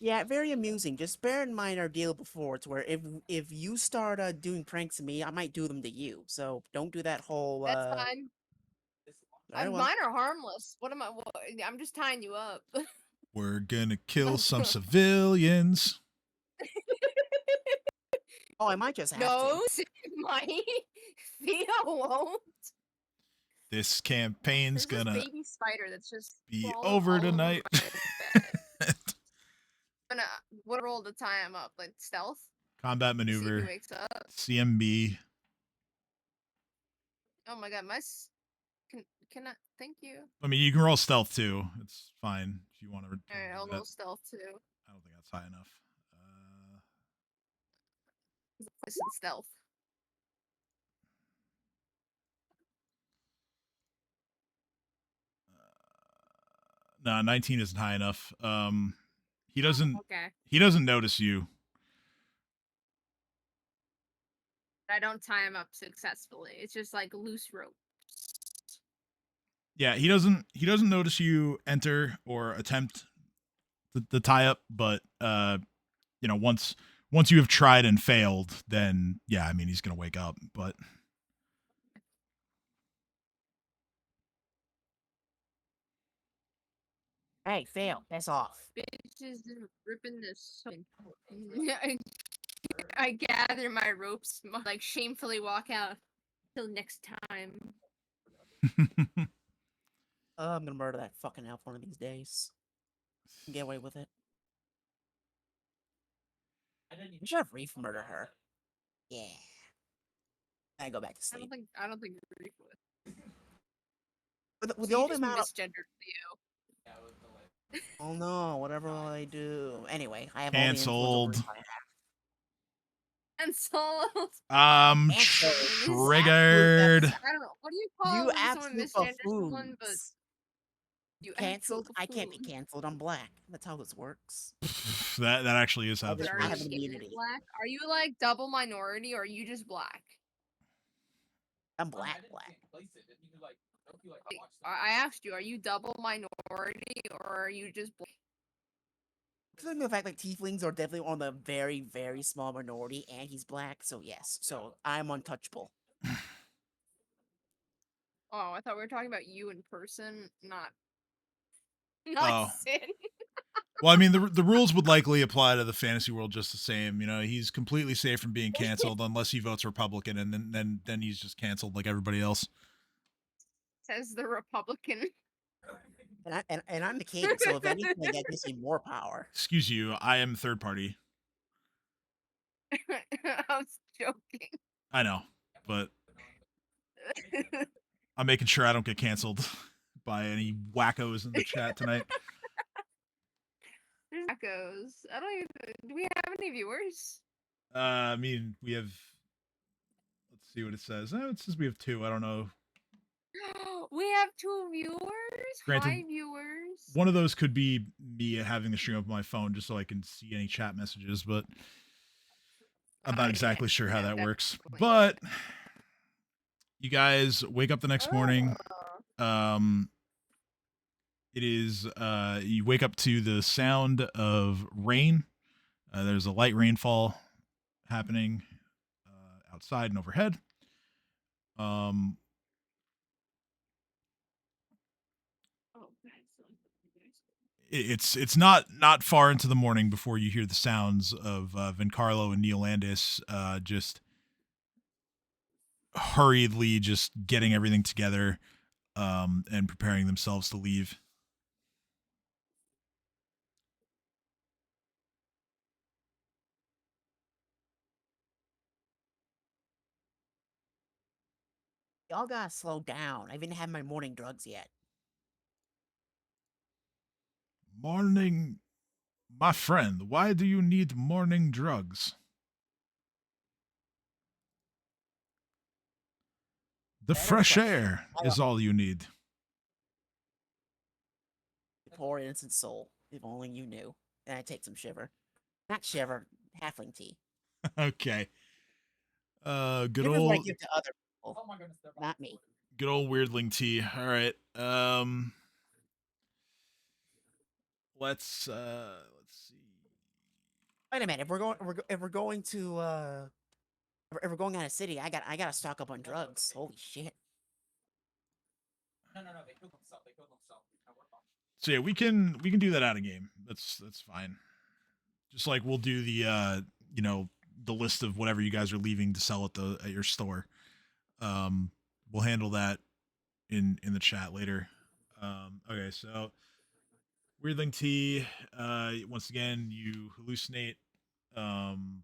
Yeah, very amusing. Just bear in mind our deal before. It's where if you start doing pranks to me, I might do them to you. So don't do that whole. That's fine. Very well. Mine are harmless. I'm just tying you up. We're gonna kill some civilians. Oh, I might just have No, to. might. Theo won't. This campaign's There's gonna this baby spider that's just be crawling over all over tonight. my bed. What roll to tie him up? Like stealth? Combat See if he maneuver, wakes up. CMB. Oh my god, can I? Thank you. I mean, you can roll stealth too. It's fine if you want to. Alright, I'll roll stealth too. I don't think that's high enough. It's in stealth. No, 19 isn't high enough. He doesn't. Okay. He doesn't notice you. I don't tie him up successfully. It's just like loose rope. Yeah, he doesn't. He doesn't notice you enter or attempt the tie up. But once you have tried and failed, then yeah, I mean he's gonna wake up. But Hey, fail. That's off. Bitches is ripping this. I gather my ropes, like shamefully walk out. Till next time. I'm gonna murder that fucking elf one of these days. Get away with it. We should have Reef murder her. Yeah. I go back to sleep. I don't think Reef would. With So all you the just amount of misgendered Theo. Oh no, whatever will I do? Anyway, I have all the influence over Canceled. his life. And so Canceled. Triggered. I don't know. What do you call You it when someone absolute misgenders someone, but buffoons. you Canceled? absolute I can't be buffoon? canceled. I'm black. That's how this works. That actually is how But this But are I you have works. an scared immunity. black? Are you like double minority or are you just black? I'm black, black. I asked you, are you double minority or are you just black? Considering the fact that tieflings are definitely on the very, very small minority, and he's black, so yes. So I'm untouchable. Oh, I thought we were talking about you in person, not Oh. Sin. Well, I mean, the rules would likely apply to the fantasy world just the same. You know, he's completely safe from being canceled unless he votes Republican, and then he's just canceled like everybody else. Says the Republican. And I'm the king, so if anything, that gives me more power. Excuse you, I am third party. I was joking. I know, but I'm making sure I don't get canceled by any wackos in the chat tonight. There's echoes. I don't even. Do we have any viewers? I mean, we have. Let's see what it says. It says we have 2. I don't know. We have 2 viewers. Granted, Hi, viewers. One of those could be me having the stream up on my phone just so I can see any chat messages, but I'm not exactly sure how that works. But you guys wake up the next morning. It is you wake up to the sound of rain. There's a light rainfall happening outside and overhead. It's not far into the morning before you hear the sounds of Vencarlo and Neolandus just hurriedly just getting everything together and preparing themselves to leave. Y'all gotta slow down. I haven't had my morning drugs yet. Morning, my friend, why do you need morning drugs? The Better fresh question. air is all you need. Poor innocent soul. If only you knew. And I take some shiver. Not shiver, halfling tea. Okay. Good Shiver's what I old give to other people. Not me. good old weirdling tea. All right. Let's see. Wait a minute. If we're going to if we're going out of city, I gotta stock up on drugs. Holy shit. No, they killed themselves. So yeah, we can do that out of game. That's fine. Just like we'll do the the list of whatever you guys are leaving to sell at your store. We'll handle that in the chat later. Okay, so weirdling tea. Once again, you hallucinate, and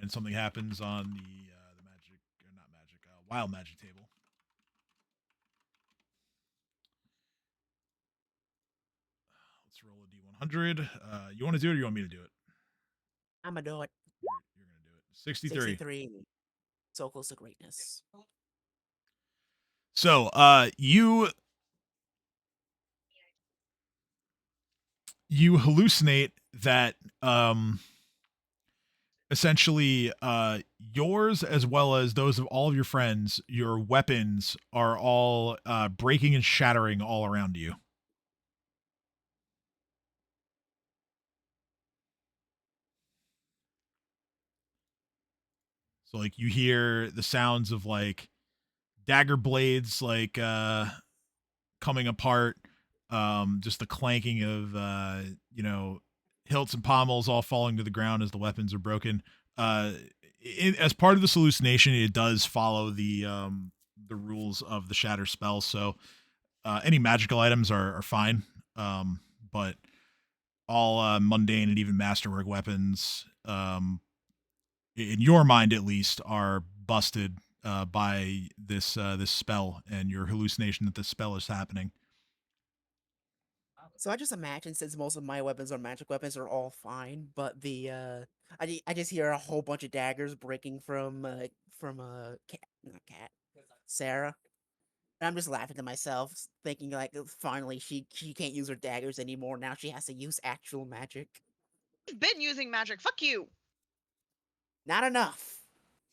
something happens on the magic or not magic, wild magic table. Let's roll a d100. You want to do it or you want me to do it? I'm gonna do it. You're gonna do it. 63. 63. So close to greatness. So, you hallucinate that essentially yours as well as those of all of your friends, your weapons are all breaking and shattering all around you. So like you hear the sounds of like dagger blades like coming apart, just the clanking of hilts and pommels all falling to the ground as the weapons are broken. As part of this hallucination, it does follow the rules of the shatter spell. So any magical items are fine, but all mundane and even masterwork weapons, in your mind at least, are busted by this spell and your hallucination that this spell is happening. So I just imagine, since most of my weapons are magic weapons, are all fine, but I just hear a whole bunch of daggers breaking from cat, not cat, Sarah. And I'm just laughing to myself, thinking like, finally she can't use her daggers anymore. Now she has to use actual magic. I've been using magic. Fuck you. Not enough.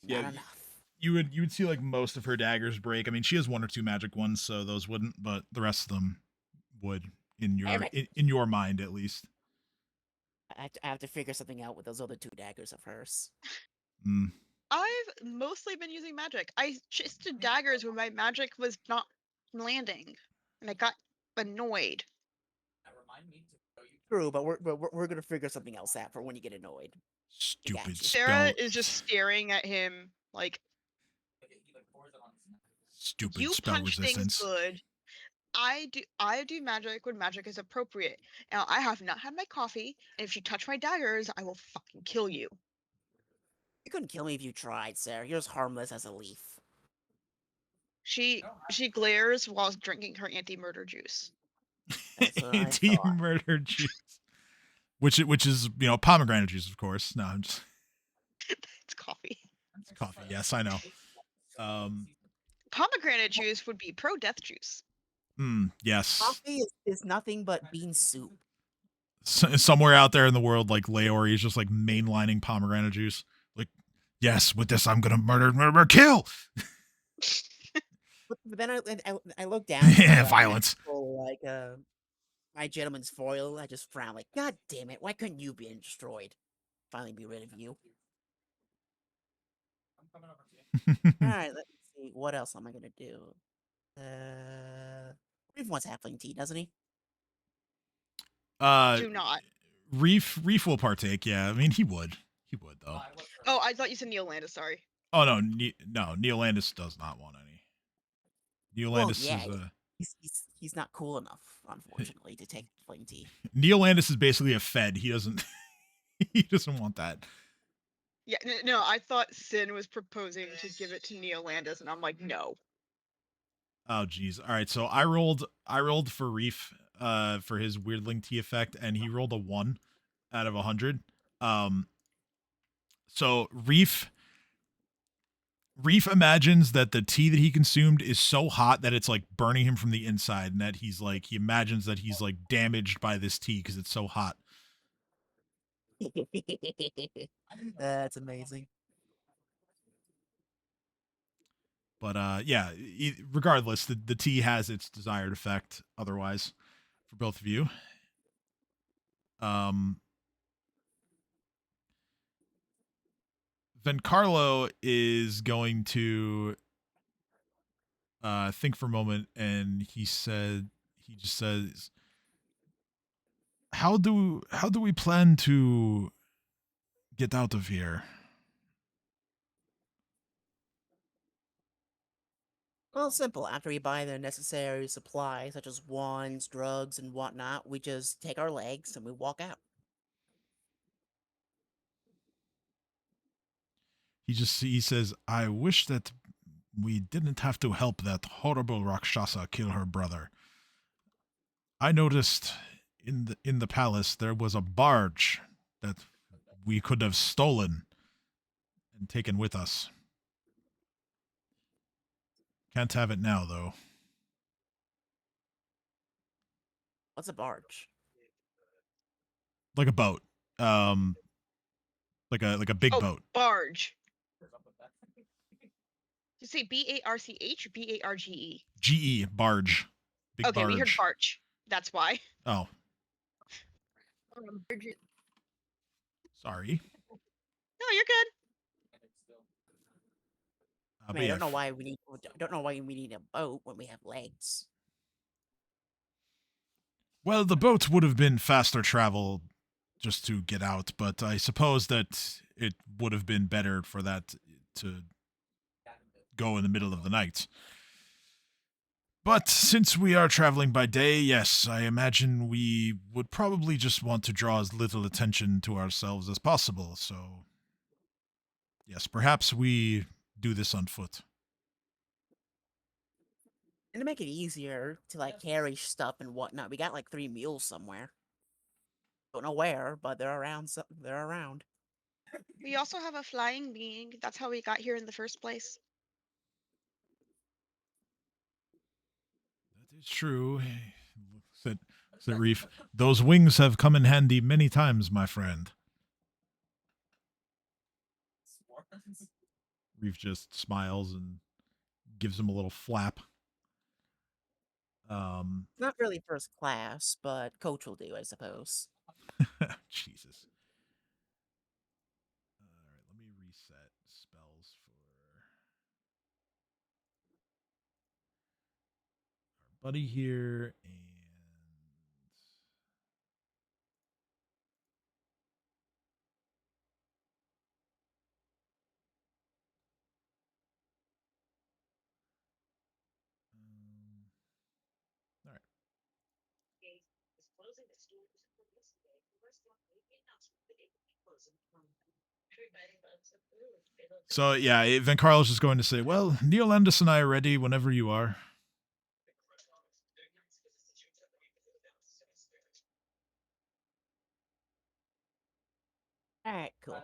Yeah, Not enough. you would see like most of her daggers break. I mean, she has one or two magic ones, so those wouldn't, but the rest of them would Damn it. in your mind at least. I have to figure something out with those other 2 daggers of hers. Mm. I've mostly been using magic. I chased daggers when my magic was not landing, and I got annoyed. That remind me to show you. True, but we're gonna figure something else out for when you get annoyed. Stupid you. Sarah spell. is just staring at him like, He like pours it on his neck. Stupid you spell punch things resistance. good. I do magic when magic is appropriate. Now I have not had my coffee, and if you touch my daggers, I will fucking kill you. You couldn't kill me if you tried, Sarah. You're as harmless as a leaf. She glares while drinking her anti-murder juice. That's what I Team thought. murder juice. Which is, pomegranate juice, of course. No, I'm just It's coffee. it's coffee. Yes, I know. Pomegranate juice would be pro-death juice. Yes. Coffee is nothing but bean soup. Somewhere out there in the world, like Leori is just like mainlining pomegranate juice. Like, yes, with this, I'm gonna murder, kill. But then I look down. Yeah, violence. Like my gentleman's foil. I just frown like, God damn it! Why couldn't you be destroyed? Finally, be rid of you. I'm coming over to you. All right, let's see. What else am I gonna do? Reef wants halfling tea, doesn't he? Do not. Reef will partake. Yeah, I mean he would though. Oh, I thought you said Neolandus. Sorry. Oh no, no, Neolandus does not want any. Neolandus Well, yeah, is he's not cool enough, unfortunately, to take flame tea. Neolandus is basically a fed. He doesn't he doesn't want that. Yeah, no, I thought Sin was proposing to give it to Neolandus, and I'm like, no. Oh geez. All right, so I rolled for Reef for his weirdling tea effect, and he rolled a 1 out of 100. So Reef imagines that the tea that he consumed is so hot that it's like burning him from the inside, and that he imagines that he's like damaged by this tea because it's so hot. That's amazing. But yeah, regardless, the tea has its desired effect otherwise for both of you. Vencarlo is going to think for a moment, and he just says, how do we plan to get out of here? Well, simple. After we buy the necessary supplies, such as wands, drugs, and whatnot, we just take our legs and we walk out. He says, I wish that we didn't have to help that horrible Rakshasa kill her brother. I noticed in the palace there was a barge that we could have stolen and taken with us. Can't have it now, though. What's a barge? Like a boat. Like a big boat. Barge. Did you say B-A-R-C-H or B-A-R-G-E? G-E, barge. Big Okay, barge. we heard barge. That's why. Oh, sorry. No, you're good. I But mean, I yeah, don't know why we need a boat when we have legs. well, the boat would have been faster travel just to get out, but I suppose that it would have been better for that to go in the middle of the night. But since we are traveling by day, yes, I imagine we would probably just want to draw as little attention to ourselves as possible, so yes, perhaps we do this on foot. And to make it easier to like carry stuff and whatnot, we got like 3 mules somewhere. Don't know where, but they're around. They're around. We also have a flying being. That's how we got here in the first place. That is true. Said Reef. Those wings have come in handy many times, my friend. Reef just smiles and gives him a little flap. Not really first class, but coach will do, I suppose. Jesus. All right, let me reset spells for our buddy here and all right. So yeah, Vencarlo's just going to say, "Well, Neolandus and I are ready whenever you are." Alright, cool.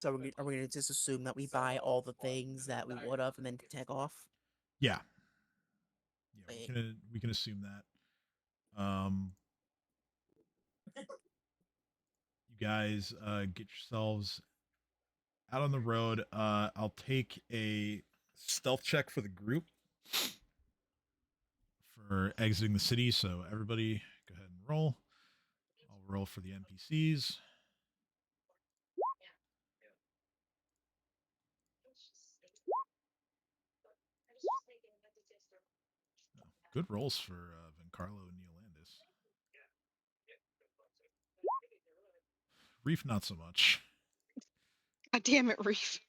So are we gonna just assume that we buy all the things that we would have and then take off? Yeah, yeah, Wait. we can assume that. You guys get yourselves out on the road. I'll take a stealth check for the group for exiting the city. So everybody, go ahead and roll. I'll roll for the NPCs. Oh, good rolls for Vencarlo and Neolandus. Reef, not so much. God damn it, Reef.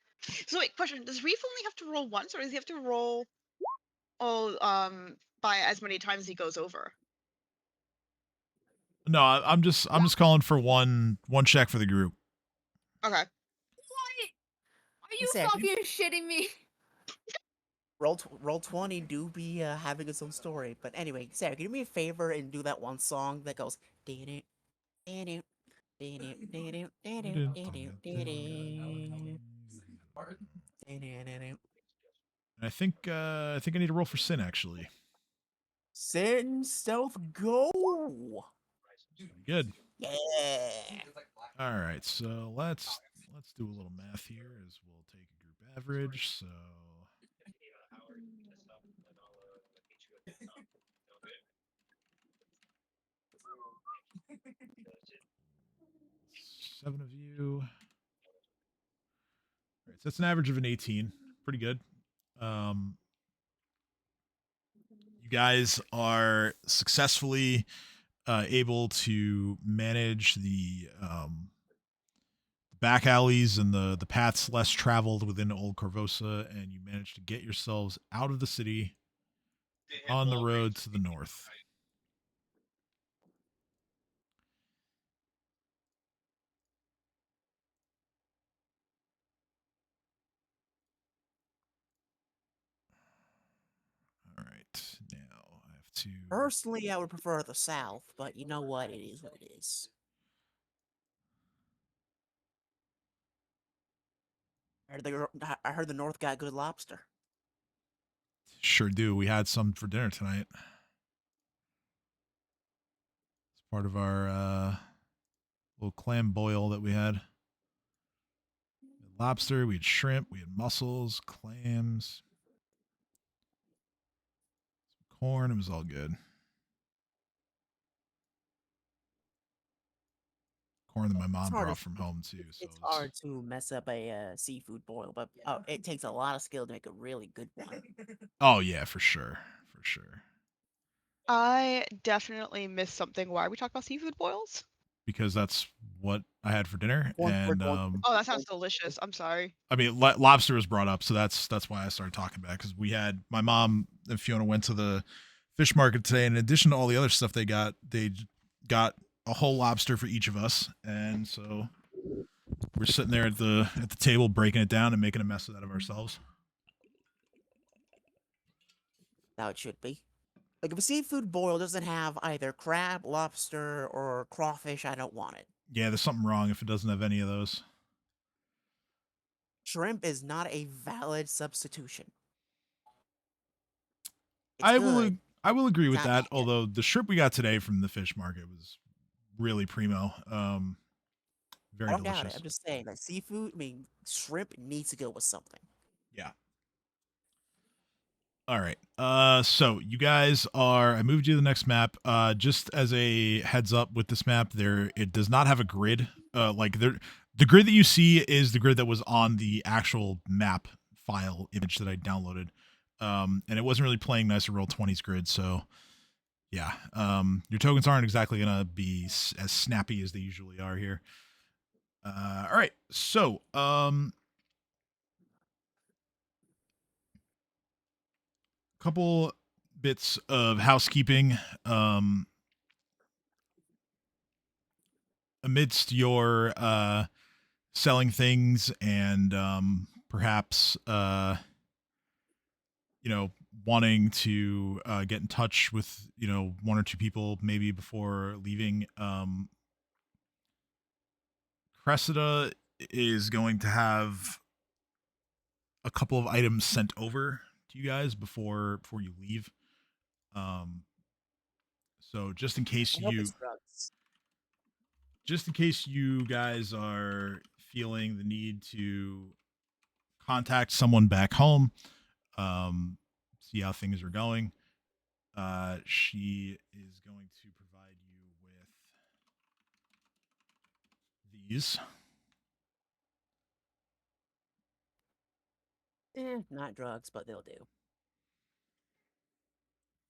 So wait, question: does Reef only have to roll once, or does he have to roll all by as many times as he goes over? No, I'm just calling for one check for the group. Okay. What? Are you Exactly. fucking shitting me? Roll 20 do be having its own story. But anyway, Sarah, can you do me a favor and do that one song that goes and I think I need to roll for sin actually. Sin stealth go. Pretty good. Yeah. All right, so let's do a little math here as we'll take a group average. So 7 of you. All right, so that's an average of an 18. Pretty good. You guys are successfully able to manage the back alleys and the paths less traveled within Old Korvosa, and you manage to get yourselves out of the city on the road to the north. All right, now I have to. Personally, I would prefer the south, but you know what? It is what it is. I heard the north got good lobster. Sure do. We had some for dinner tonight. It's part of our little clam boil that we had. We had lobster, we had shrimp, we had mussels, clams, corn. It was all good. Corn that my mom hard brought to- from home too. So It's hard to mess up a seafood boil, but it takes a lot of skill to make a really good one. Oh yeah, for sure, for sure. I definitely missed something. Why are we talking about seafood boils? Because that's what I had for dinner, We're and going- Oh, that sounds delicious. I'm sorry. I mean, lobster was brought up, so that's why I started talking about it. Because we had my mom and Fiona went to the fish market today, and in addition to all the other stuff they got a whole lobster for each of us, and so we're sitting there at the table breaking it down and making a mess out of ourselves. Now it should be. Like, if a seafood boil doesn't have either crab, lobster, or crawfish, I don't want it. Yeah, there's something wrong if it doesn't have any of those. Shrimp is not a valid substitution. It's I will good. I will agree with Not that. that good. Although the shrimp we got today from the fish market was really primo. I Very don't doubt it. delicious. I'm just saying that seafood, shrimp needs to go with something. Yeah. All right. So you guys are. I moved you to the next map. Just as a heads up with this map, it does not have a grid. The grid that you see is the grid that was on the actual map file image that I downloaded. And it wasn't really playing nice Roll20's grid. So yeah, your tokens aren't exactly gonna be as snappy as they usually are here. All right. So couple bits of housekeeping. Amidst your selling things and perhaps wanting to get in touch with one or two people maybe before leaving, Cressida is going to have a couple of items sent over to you guys before you leave. So just in case I hope it's drugs. you guys are feeling the need to contact someone back home, see how things are going, she is going to provide you with these. Not drugs, but they'll do.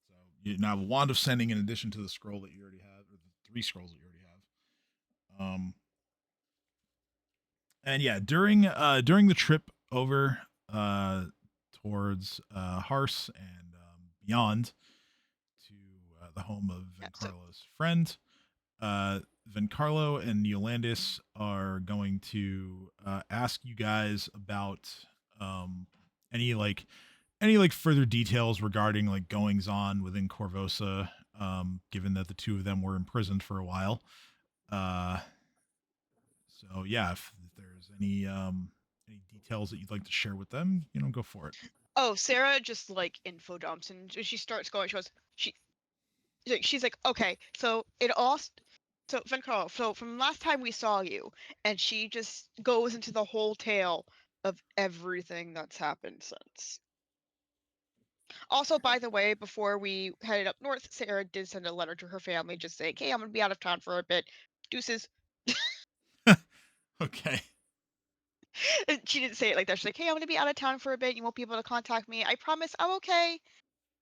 So you now have a wand of sending in addition to the scroll that you already have, or the 3 scrolls that you already have. And yeah, during the trip over towards Harse and beyond to the home of Vencarlo's friend, Vencarlo and Neolandus are going to ask you guys about any further details regarding like goings on within Korvosa, given that the two of them were imprisoned for a while. So yeah, if there's any details that you'd like to share with them, go for it. Oh, Sarah just like info dumps, and she starts going. She's like, okay, so it all. So Vencarlo, so from last time we saw you, and she just goes into the whole tale of everything that's happened since. Also, by the way, before we headed up north, Sarah did send a letter to her family just saying, hey, I'm gonna be out of town for a bit. Deuces. Okay. She didn't say it like that. She's like, hey, I'm gonna be out of town for a bit. You won't be able to contact me. I promise I'm okay.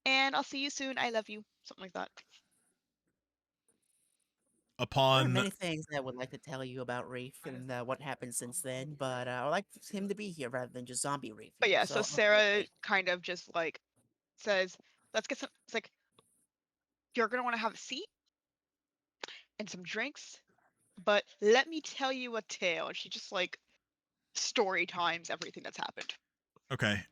And I'll see you soon. I love you. Something like that. There are Upon many things I would like to tell you about Reef and what happened since then, but I would like him to be here rather than just zombie Reef. But yeah, so Sarah kind of just like says, let's get some. It's like, you're gonna want to have a seat and some drinks, but let me tell you a tale. And she just like story times everything that's happened. Okay.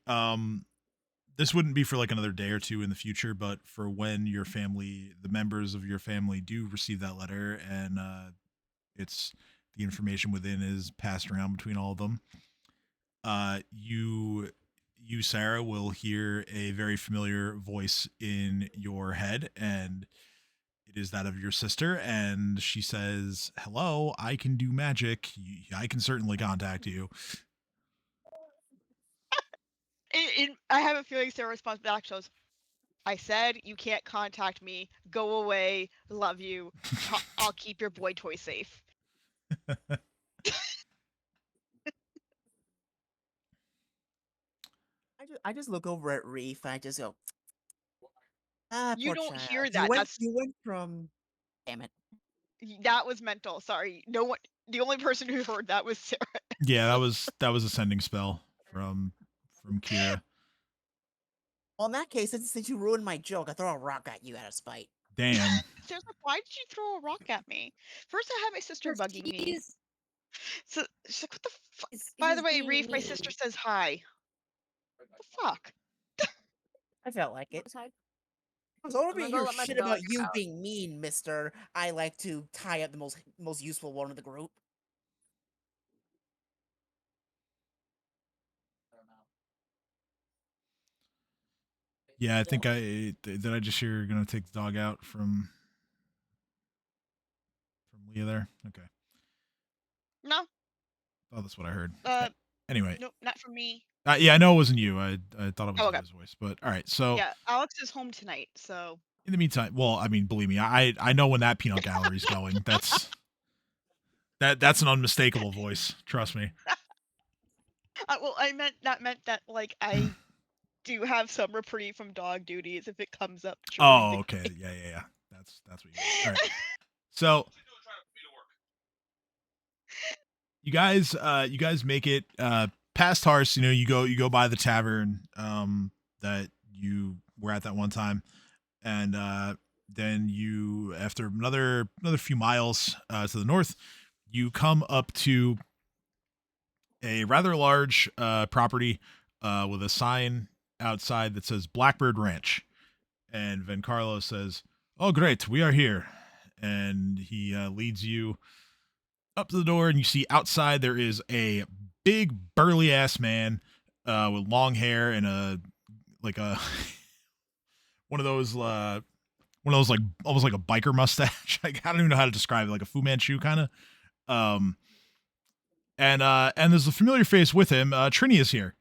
This wouldn't be for like another day or two in the future, but for when the members of your family do receive that letter and it's the information within is passed around between all of them. You Sarah will hear a very familiar voice in your head, and it is that of your sister, and she says, "Hello, I can do magic. I can certainly contact you." I have a feeling Sarah responds back. Shows, I said you can't contact me. Go away. Love you. I'll keep your boy toy safe. I just look over at Reef and I just go, You poor don't child. hear that. You went from, damn it. That was mental. Sorry. No one. The only person who heard that was Sarah. Yeah, that was a sending spell from Kira. Well, in that case, since you ruined my joke, I throw a rock at you out of spite. Damn. Sarah's like, why did you throw a rock at me? First, I had my sister bugging me. So she's like, what the fuck? By the way, Reef, my sister says hi. What the fuck? I felt like it. So I I'm don't gonna be go hear let my shit dog about you out. being mean, mister. I like to tie up the most useful one of the group. I don't know. Yeah, I think did I just hear you're gonna take the dog out from Leah there? Okay. No, Oh, that's what I heard. uh, Anyway, no, not from me. yeah, I know it wasn't you. I thought it was Oh, okay. Leah's voice, but all right. So Yeah, Alex is home tonight, so. in the meantime, well, I mean, believe me, I know when that peanut gallery's going. That's an unmistakable voice. Trust me. Well, I meant that like I do have some reprieve from dog duties if it comes up during Oh, the okay. game. Yeah. That's what you mean. All right. So you guys make it past Harse. You know, you go by the tavern that you were at that one time, and then you, after another few miles to the north, you come up to a rather large property with a sign outside that says Blackbird Ranch, and Vencarlo says, "Oh, great, we are here," and he leads you up to the door, and you see outside there is a big burly ass man with long hair and a one of those like almost like a biker mustache. Like, I don't even know how to describe it, like a Fu Manchu kind of. Um, and there's a familiar face with him. Trini is here.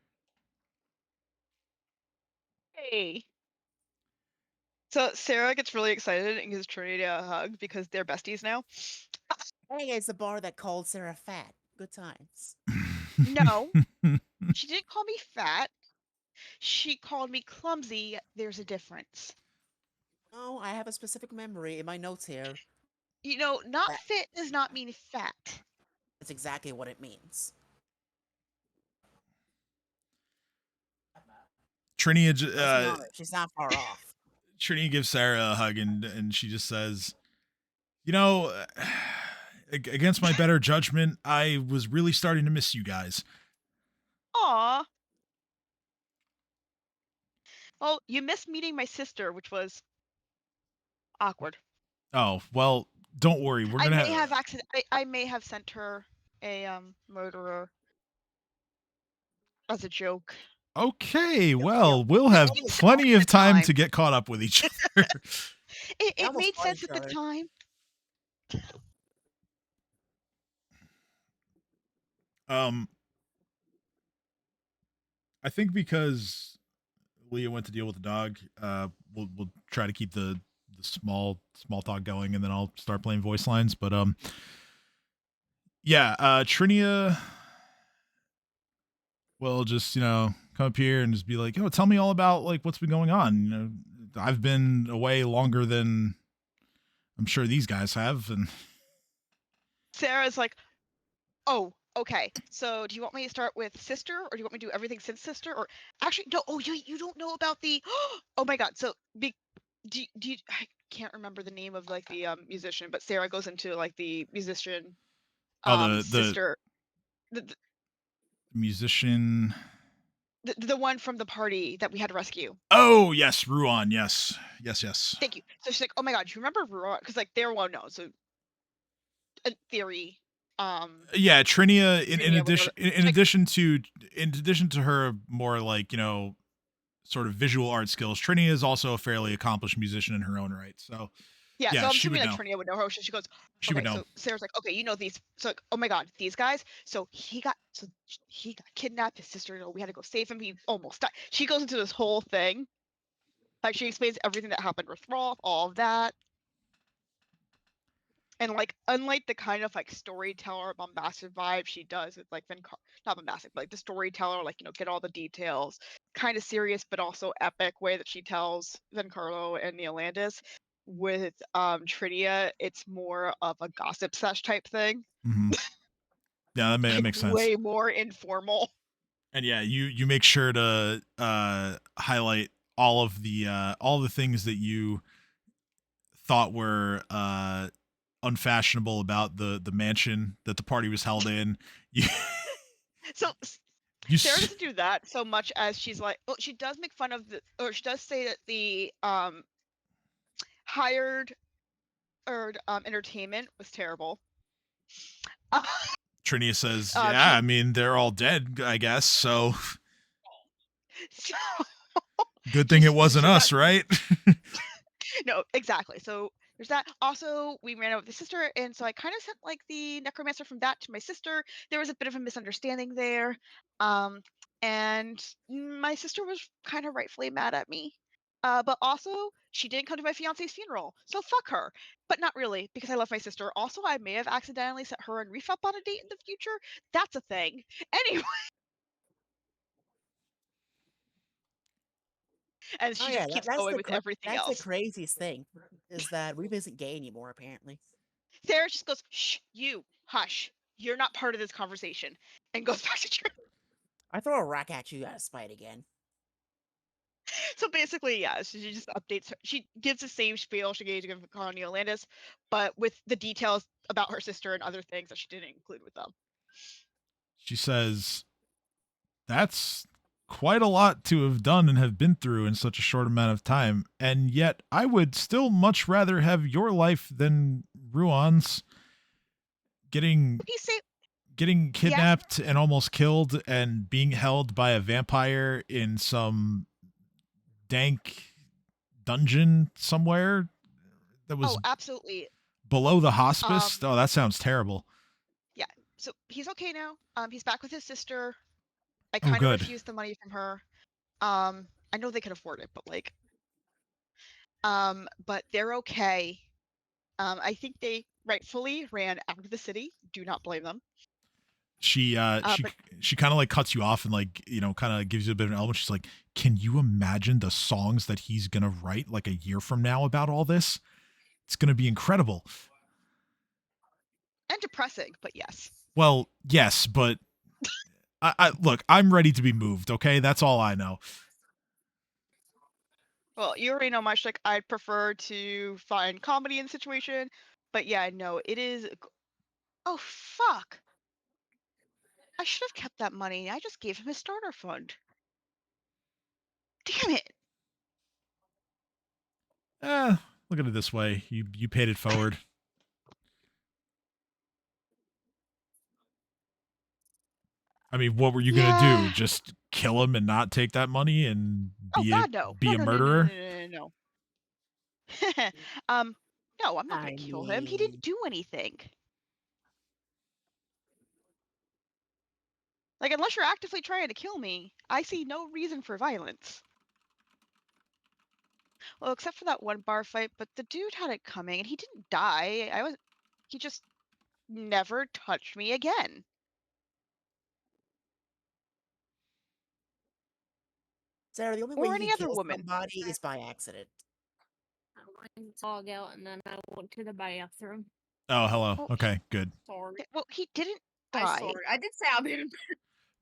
Hey. So Sarah gets really excited and gives Trinity a hug because they're besties now. Hey, it's the bar that called Sarah fat. Good times. No, she didn't call me fat. She called me clumsy. There's a difference. Oh, I have a specific memory in my notes here. You know, not That- fit does not mean fat. That's exactly what it means. Trini, She's not far off. Trini gives Sarah a hug, and she just says, "You know, against my better judgment, I was really starting to miss you guys." Aw. Well, you missed meeting my sister, which was awkward. Oh, well, don't worry. We're I gonna may have I may have sent her a murderer as a joke. Okay, Yep, well, we'll have It was plenty at of the time time. to get caught up with each other. It almost made fought sense each at the other. time. um, I think because Leah went to deal with the dog, we'll try to keep the small talk going, and then I'll start playing voice lines. But yeah, Trinia will just come up here and just be like, "Oh, tell me all about like what's been going on." You know, I've been away longer than I'm sure these guys have, and Sarah's like, oh, okay. So do you want me to start with sister, or do you want me to do everything since sister? Or actually, no. Oh, you don't know about the. Oh my God. So do you, I can't remember the name of like the musician, but Sarah goes into like the musician oh, the sister, the musician. the one from the party that we had to rescue. Oh yes, Ruan. Yes. Thank you. So she's like, oh my God, do you remember Roar? Because like they're well known. So in theory, Yeah, Trinia. In Trinia would know addition, that. in Like, addition to her more like sort of visual art skills, Trinia is also a fairly accomplished musician in her own right. So yeah, so yeah, I'm she assuming would like know. Trinia would know her. So she goes, She would okay. know. So Sarah's like, okay, you know these. So like, oh my God, these guys. So he got kidnapped. His sister, we had to go save him. He almost died. She goes into this whole thing. Like she explains everything that happened with Rolf, all of that. And like, unlike the kind of like storyteller bombastic vibe she does with like not bombastic, but like the storyteller, like get all the details, kind of serious but also epic way that she tells Vencarlo and Neolandus. With Tridia, it's more of a gossip sesh type thing. Mm-hmm. Yeah, that Like makes sense. way more informal. And yeah, you make sure to highlight all the things that you thought were unfashionable about the mansion that the party was held in. You, So you Sarah doesn't do that so much as she's like, well, she does make fun of or she does say that the hired or entertainment was terrible. Trinia says, Um, yeah, she- I mean, they're all dead, I guess, so So, good thing it wasn't she got- us, right? no, exactly. So there's that. Also, we ran out with the sister, and so I kind of sent like the necromancer from that to my sister. There was a bit of a misunderstanding there, and my sister was kind of rightfully mad at me. But also, she didn't come to my fiance's funeral, so fuck her. But not really, because I love my sister. Also, I may have accidentally set her and Reef up on a date in the future. That's a thing. Anyway, and she just keeps going with everything that's else. the craziest thing, is that Reef isn't gay anymore, apparently. Sarah just goes, "Shh, you, hush. You're not part of this conversation," and goes back to church. I throw a rock at you out of spite again. So basically, yeah, she just updates her. She gives the same spiel she gave to Neolandus, but with the details about her sister and other things that she didn't include with them. She says, that's quite a lot to have done and have been through in such a short amount of time, and yet I would still much rather have your life than Ruan's. Getting kidnapped and almost killed and being held by a vampire in some dank dungeon somewhere that was absolutely below the hospice. Oh, that sounds terrible. Yeah, so he's okay now. He's back with his sister. I kind of refused the money from her. I know they could afford it, but like, but they're okay. I think they rightfully ran out of the city. Do not blame them. She kind of like cuts you off and like, kind of gives you a bit of an element. She's like, can you imagine the songs that he's going to write like a year from now about all this? It's going to be incredible. And depressing, but yes. Well, yes, but I look, I'm ready to be moved. Okay. That's all I know. Well, you already know much. Like, I'd prefer to find comedy in the situation, but yeah, no, it is. Oh, fuck. I should have kept that money. I just gave him his starter fund. Damn it. Look at it this way. You paid it forward. I mean, what were you going to do? Just kill him and not take that money and be a murderer? No. No, I'm not going to kill him. He didn't do anything. Like, unless you're actively trying to kill me, I see no reason for violence. Well, except for that one bar fight, but the dude had it coming and he didn't die. He just never touched me again. Sarah, the only way you can kill somebody is by accident. I went dog out and then I went to the bathroom. Oh, hello. Okay, good. Sorry. Well, he didn't die. I did say I'll be.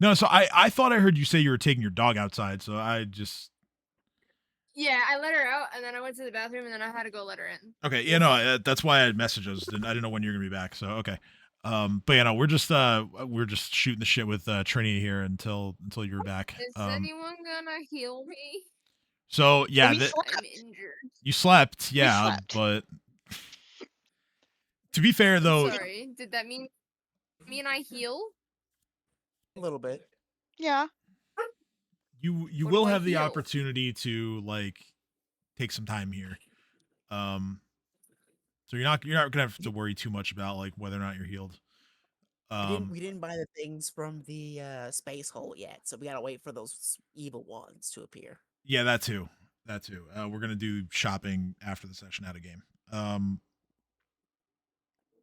No, so I thought I heard you say you were taking your dog outside, so I just. Yeah, I let her out, and then I went to the bathroom, and then I had to go let her in. Okay, yeah, no, that's why I had messages. I didn't know when you're gonna be back, so okay. But yeah, no, we're just shooting the shit with Trini here until you're back. Is anyone gonna heal me? So yeah, I'm injured. You slept, yeah, but to be fair though, sorry, did that mean I heal? A little bit. Yeah. You will have the opportunity to like take some time here. So you're not gonna have to worry too much about like whether or not you're healed. We didn't buy the things from the space hole yet, so we gotta wait for those evil ones to appear. Yeah, that too. We're gonna do shopping after the session out of game.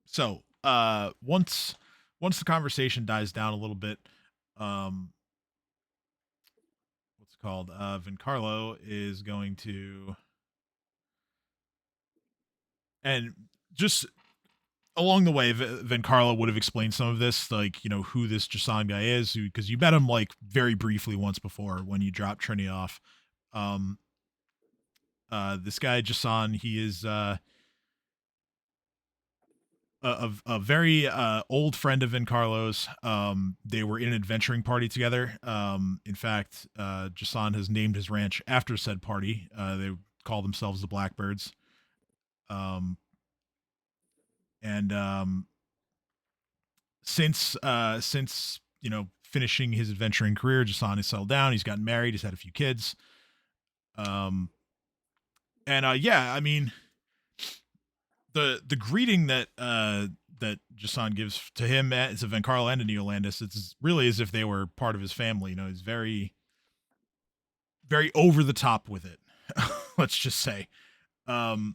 So once the conversation dies down a little bit, what's it called? Vencarlo is going to, and just along the way, Vencarlo would have explained some of this, like, who this Jason guy is, because you met him like very briefly once before when you dropped Trini off. This guy Jason, he is a very old friend of Vencarlo's. They were in an adventuring party together. In fact, Jason has named his ranch after said party. They call themselves the Blackbirds. And since finishing his adventuring career, Jason has settled down. He's gotten married. He's had a few kids. I mean, the greeting that Jason gives to him as a Vencarlo and a Neolandus, it's really as if they were part of his family. He's very, very over the top with it. Let's just say. He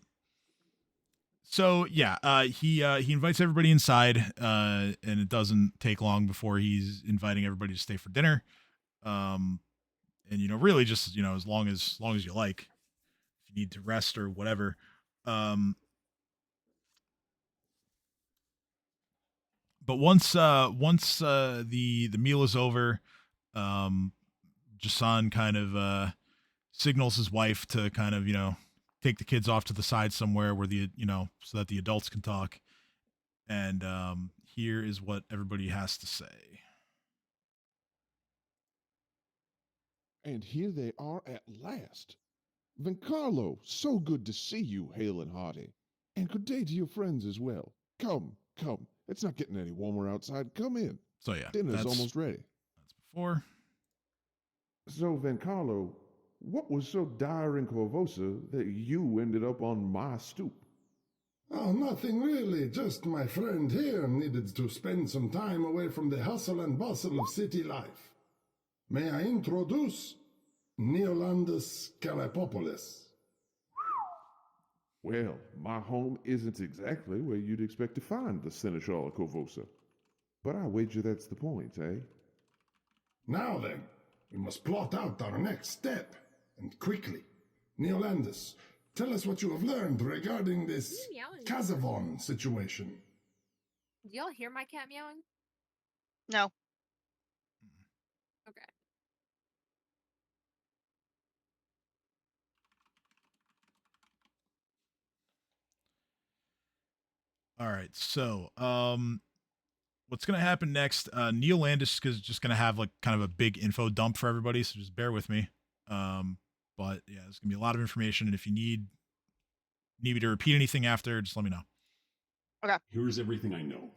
invites everybody inside, and it doesn't take long before he's inviting everybody to stay for dinner. Really just as long as you like, if you need to rest or whatever. But once the meal is over, Jason kind of signals his wife to kind of take the kids off to the side somewhere where so that the adults can talk. And here is what everybody has to say. And here they are at last. Vencarlo, so good to see you, hale and hearty. And good day to your friends as well. Come. It's not getting any warmer outside. Come in. So yeah, dinner's almost ready. That's before. So, Vencarlo, what was so dire in Korvosa that you ended up on my stoop? Oh, nothing really. Just my friend here needed to spend some time away from the hustle and bustle of city life. May I introduce Neolandus Calipopoulos? Well, my home isn't exactly where you'd expect to find the Seneschal of Korvosa. But I wager that's the point, eh? Now then, we must plot out our next step, and quickly. Neolandus, tell us what you have learned regarding this Kazavon situation. Do y'all hear my cat meowing? No. Okay. All right, so what's gonna happen next? Neolandus is just gonna have like kind of a big info dump for everybody, so just bear with me. But yeah, there's gonna be a lot of information, and if you need me to repeat anything after, just let me know. Okay. Here's everything I know.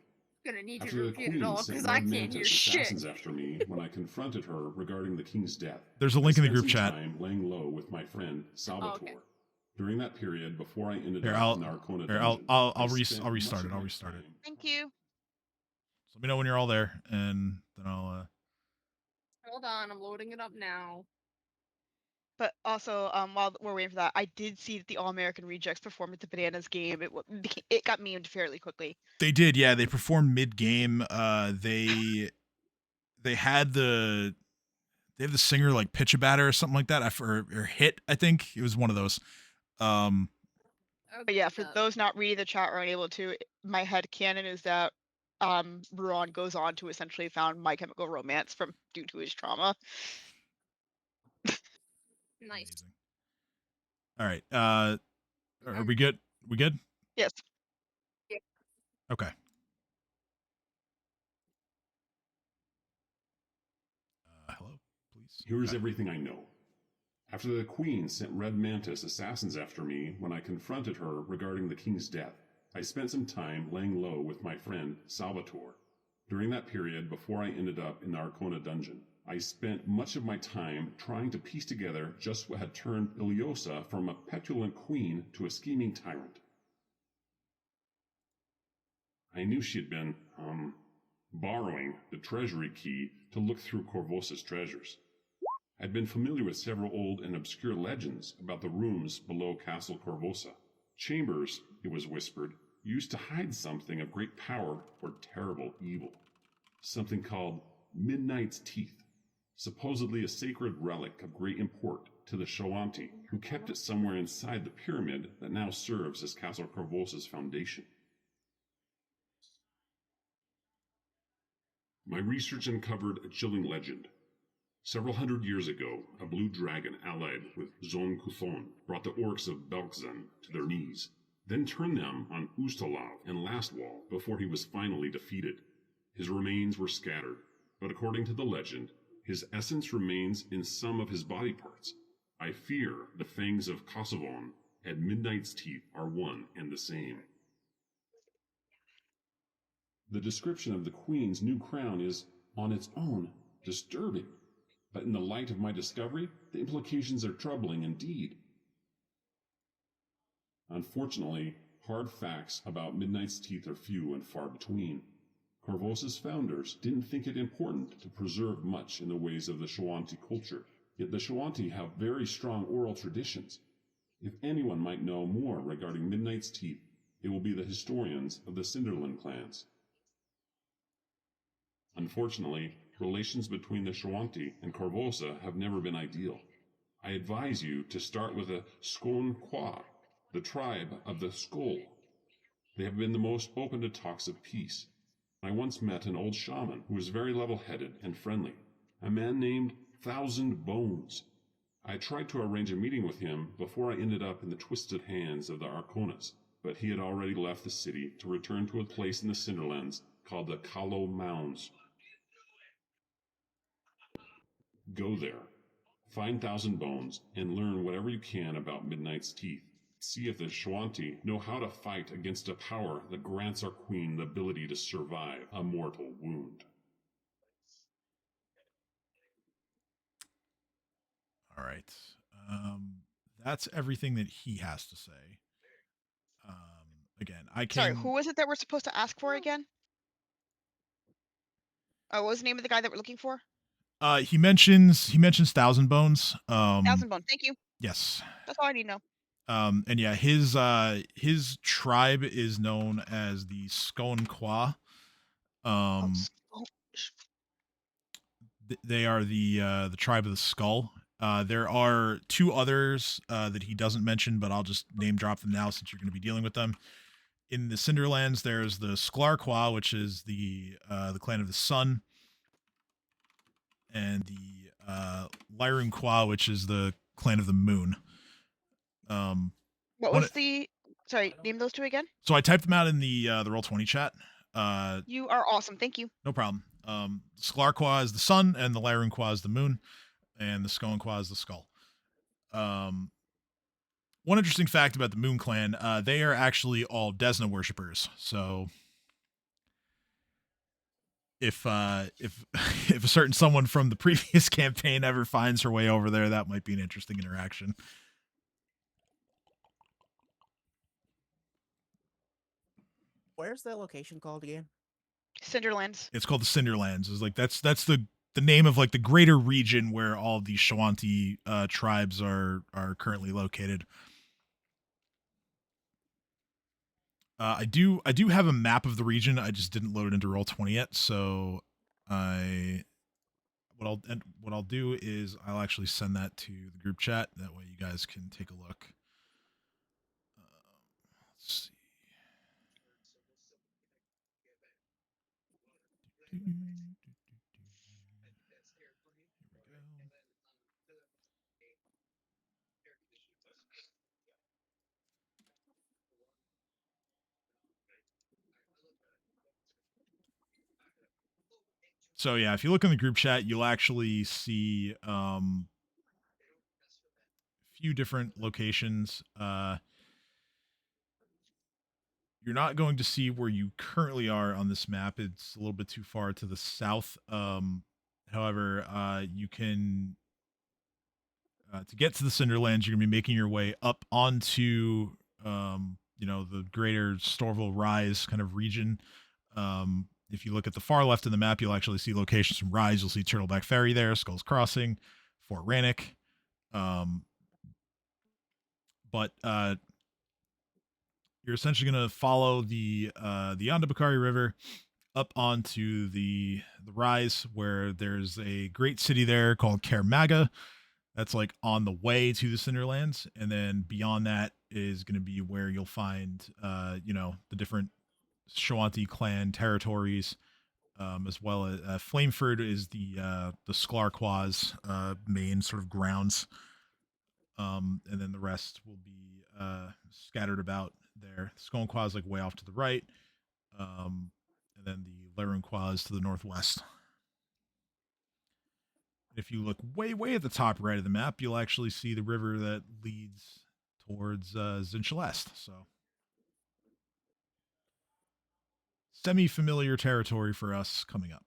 Gonna need After you to the repeat it queen all sent because I Red can't Mantis hear shit. assassins after me when I confronted her regarding the king's death. There's a link in the I group spent some chat. time laying low with my friend Salvatore. Oh, okay. During that period, before I ended Here, up in the Arcona I'll dungeon, I'll spent restart much it. of I'll my restart it. time- Thank you. So let me know when you're all there, and then I'll. Hold on, I'm loading it up now. But also, while we're waiting for that, I did see that the All-American Rejects performed at the Bananas game. It got memed fairly quickly. They did, yeah. They performed mid game. They had the singer like pitch a batter or something like that, or hit. I think it was one of those. But yeah, for those not reading the chat or unable to, my head canon is that Ruan goes on to essentially found My Chemical Romance due to his trauma. Nice. Amazing. All right. Are we good? We good? Yes. Okay. Hello, please. Here's everything I know. After the queen sent Red Mantis assassins after me when I confronted her regarding the king's death, I spent some time laying low with my friend Salvatore. During that period, before I ended up in the Arcona dungeon, I spent much of my time trying to piece together just what had turned Iliosa from a petulant queen to a scheming tyrant. I knew she had been, borrowing the treasury key to look through Korvosa's treasures. I'd been familiar with several old and obscure legends about the rooms below Castle Korvosa. Chambers, it was whispered, used to hide something of great power or terrible evil. Something called Midnight's Teeth, supposedly a sacred relic of great import to the Shoanti, who kept it somewhere inside the pyramid that now serves as Castle Korvosa's foundation. My research uncovered a chilling legend. Several hundred years ago, a blue dragon allied with Zon Kuthon brought the orcs of Belkzan to their knees, then turned them on Ustalav and Lastwall before he was finally defeated. His remains were scattered, but according to the legend, his essence remains in some of his body parts. I fear the fangs of Kosovan and Midnight's Teeth are one and the same. The description of the Queen's new crown is, on its own, disturbing, but in the light of my discovery, the implications are troubling indeed. Unfortunately, hard facts about Midnight's Teeth are few and far between. Korvosa's founders didn't think it important to preserve much in the ways of the Shoanti culture, yet the Shoanti have very strong oral traditions. If anyone might know more regarding Midnight's Teeth, it will be the historians of the Cinderland clans. Unfortunately, relations between the Shoanti and Korvosa have never been ideal. I advise you to start with the Skon-Kwa, the tribe of the Skull. They have been the most open to talks of peace. I once met an old shaman who was very level-headed and friendly, a man named Thousand Bones. I tried to arrange a meeting with him before I ended up in the twisted hands of the Arconas, but he had already left the city to return to a place in the Cinderlands called the Kalo Mounds. Go there, find Thousand Bones, and learn whatever you can about Midnight's Teeth. See if the Shoanti know how to fight against a power that grants our queen the ability to survive a mortal wound. All right. That's everything that he has to say. Again, I can. Sorry, who was it that we're supposed to ask for again? Oh, what was the name of the guy that we're looking for? He mentions Thousand Bones. Thousand Bone. Thank you. Yes. That's all I need to know. And yeah, his tribe is known as the Skon-Kwa. They are the tribe of the skull. There are two others that he doesn't mention, but I'll just name drop them now since you're going to be dealing with them. In the Cinderlands, there's the Sklar-Kwa, which is the clan of the sun, and the Lyrum-Kwa, which is the clan of the moon. What was the? Sorry, name those two again. So I typed them out in the Roll20 chat. You are awesome. Thank you. No problem. Sklar-Kwa is the sun, and the Lyrum-Kwa is the moon, and the Skon-Kwa is the skull. One interesting fact about the Moon Clan, they are actually all Desna worshippers. So if if a certain someone from the previous campaign ever finds her way over there, that might be an interesting interaction. Where's that location called again? Cinderlands. It's called the Cinderlands. It's like that's the name of like the greater region where all of these Shoanti tribes are currently located. I do have a map of the region. I just didn't load it into Roll20 yet. So what I'll do is I'll actually send that to the group chat. That way you guys can take a look. Let's see. Here we go. So yeah, if you look in the group chat, you'll actually see a few different locations. You're not going to see where you currently are on this map. It's a little bit too far to the south. However, you can to get to the Cinderlands, you're going to be making your way up onto the greater Storville Rise kind of region. If you look at the far left of the map, you'll actually see locations from Rise. You'll see Turtleback Ferry there, Skull's Crossing, Fort Rannoch. But you're essentially going to follow the Yondabakari River up onto the Rise, where there's a great city there called Kermaga. That's like on the way to the Cinderlands. And then beyond that is going to be where you'll find, the different Shoanti clan territories, as well as Flameford is the Sklar-Kwa's main sort of grounds. And then the rest will be scattered about there. Skon-Kwa is like way off to the right. And then the Lyrum-Kwa is to the northwest. If you look way at the top right of the map, you'll actually see the river that leads towards Zinceleste. So semi-familiar territory for us coming up.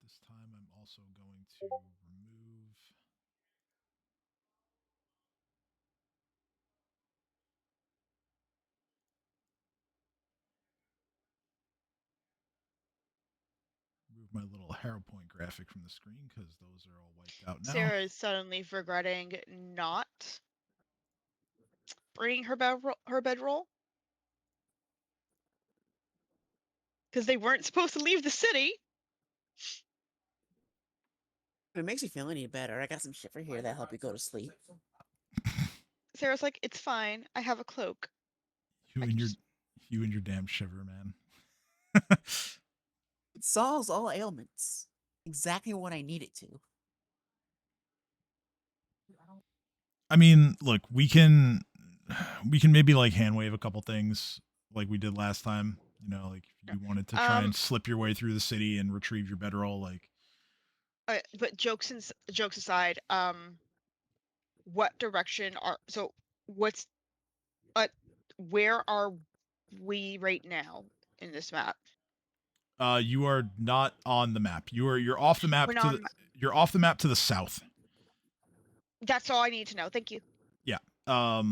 This time I'm also going to remove my little Harrow Point graphic from the screen because those are all wiped out now. Sarah is suddenly regretting not bringing her bedroll. Because they weren't supposed to leave the city. If it makes you feel any better, I got some shit for here that help you go to sleep. Sarah's like, it's fine. I have a cloak. You and your damn shiver, man. It solves all ailments. Exactly what I need it to. I mean, look, we can maybe like hand wave a couple things like we did last time. You know, like if you wanted to try and slip your way through the city and retrieve your bedroll, like. But jokes aside, what direction are where are we right now in this map? You are not on the map. You're off the map you're off the map to the south. That's all I need to know. Thank you. Yeah. So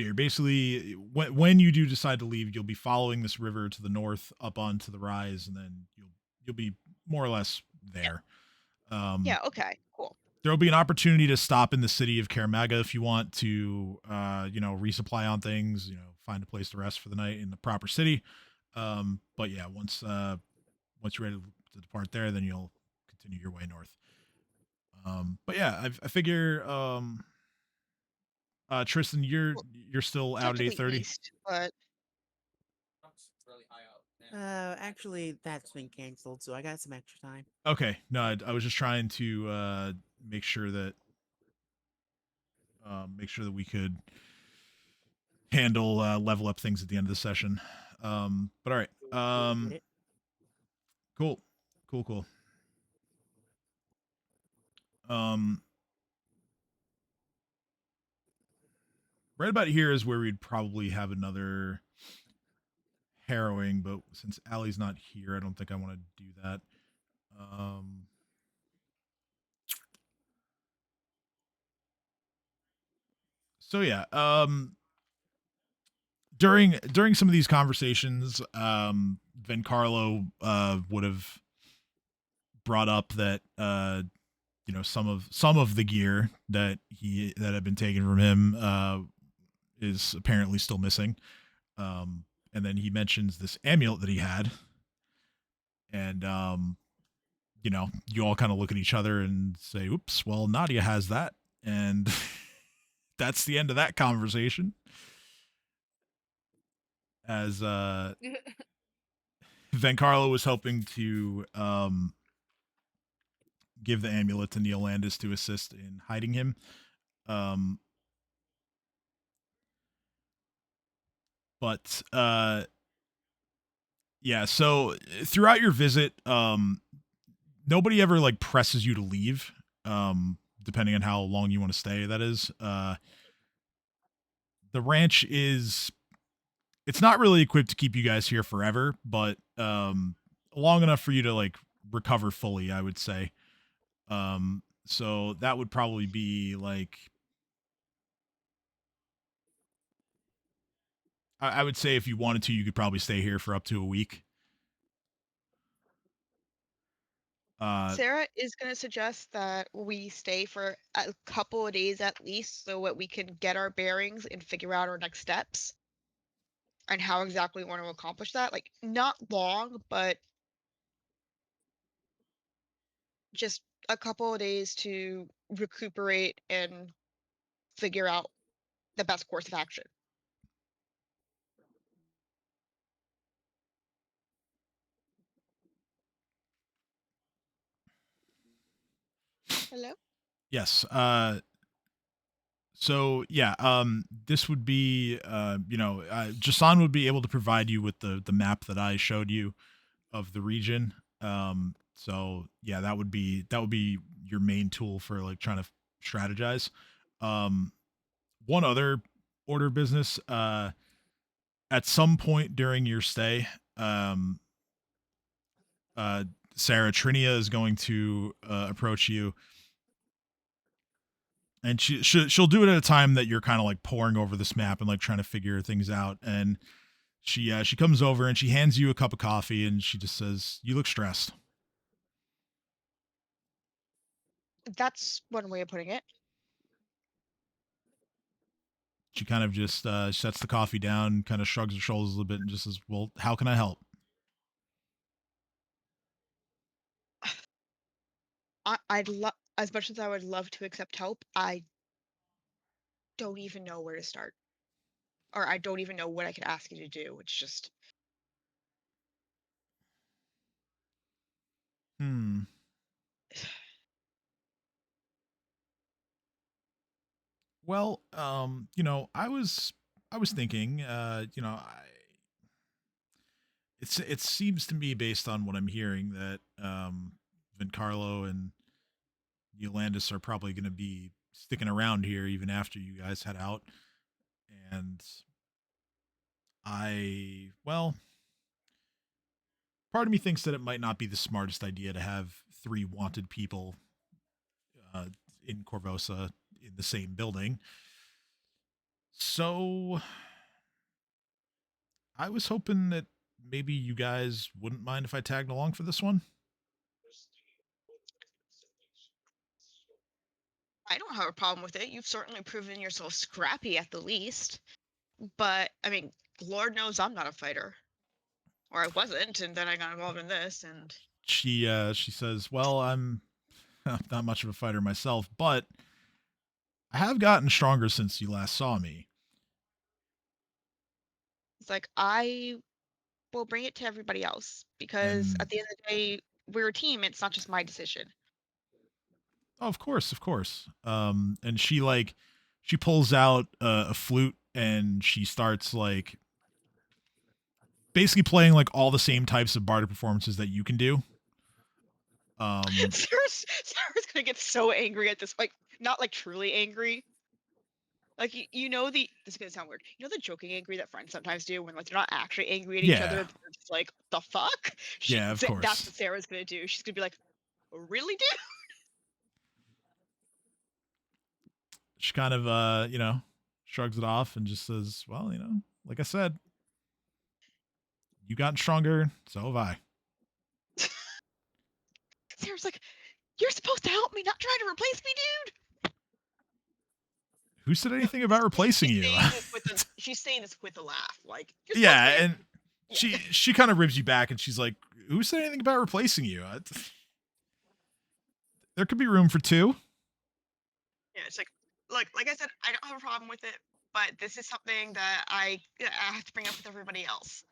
you're basically when you do decide to leave, you'll be following this river to the north up onto the rise, and then you'll be more or less there. Yeah. Okay. Cool. There'll be an opportunity to stop in the city of Karamaga if you want to, resupply on things. You know, find a place to rest for the night in the proper city. But yeah, once you're ready to depart there, then you'll continue your way north. But yeah, I figure, Tristan, you're still out at 8:30. But really high up. Actually, that's been canceled, so I got some extra time. Okay, no, I was just trying to make sure that we could handle level up things at the end of the session. But all right. Cool. Right about here is where we'd probably have another harrowing, but since Allie's not here, I don't think I want to do that. So yeah, during some of these conversations, Vencarlo would have brought up that some of the gear that had been taken from him is apparently still missing. And then he mentions this amulet that he had, and you all kind of look at each other and say, "Oops, well, Nadia has that," and that's the end of that conversation. As Vencarlo was hoping to give the amulet to Neolandus to assist in hiding him. But yeah, so throughout your visit, nobody ever like presses you to leave, depending on how long you want to stay, that is. The ranch it's not really equipped to keep you guys here forever, but long enough for you to like recover fully, I would say. So that would probably be like, I would say if you wanted to, you could probably stay here for up to a week. Sarah is going to suggest that we stay for a couple of days at least so that we can get our bearings and figure out our next steps. and how exactly we want to accomplish that. Like, not long, but just a couple of days to recuperate and figure out the best course of action. Hello? Yes. So yeah, this would be, Jason would be able to provide you with the map that I showed you of the region. So yeah, that would be your main tool for like trying to strategize. Um, One other order of business. At some point during your stay, um, uh, Sarah Trinia is going to approach you, and she'll do it at a time that you're kind of like poring over this map and like trying to figure things out. And she comes over and she hands you a cup of coffee, and she just says, "You look stressed." That's one way of putting it. She kind of just sets the coffee down, kind of shrugs her shoulders a little bit, and just says, "Well, how can I help?" I'd love, as much as I would love to accept help, I don't even know where to start. Or I don't even know what I could ask you to do. It's just, Hmm. Well, I was thinking, it seems to me based on what I'm hearing that Vencarlo and Neolandus are probably going to be sticking around here even after you guys head out. And well, part of me thinks that it might not be the smartest idea to have three wanted people uh, in Korvosa in the same building. So I was hoping that maybe you guys wouldn't mind if I tagged along for this one. I don't have a problem with it. You've certainly proven yourself scrappy at the least. But, I mean, Lord knows I'm not a fighter. Or I wasn't, and then I got involved in this, and She says, "Well, I'm not much of a fighter myself, but I have gotten stronger since you last saw me." it's like, I will bring it to everybody else. Because And at the end of the day, we're a team. It's not just my decision. oh, of course, of course. And she pulls out a flute and she starts like basically playing like all the same types of bardic performances that you can do. Sarah's gonna get so angry at this, like, not like truly angry. Like, this is gonna sound weird. You know the joking angry that friends sometimes do when like they're not actually angry at each other, Yeah, but they're just like, the fuck? yeah, of That's course. what Sarah's gonna do. She's gonna be like, really, dude? She kind of shrugs it off and just says, "Well, like I said, you gotten stronger, so have I." Sarah's like, you're supposed to help me, not try to replace me, dude. Who said No, anything about replacing she's you? saying this with a she's saying this with a laugh. Like, you're supposed Yeah, to and yeah. she kind of ribs you back and she's like, "Who said anything about replacing you? There could be room for two." Yeah, it's like I said, I don't have a problem with it, but this is something that I have to bring up with everybody else.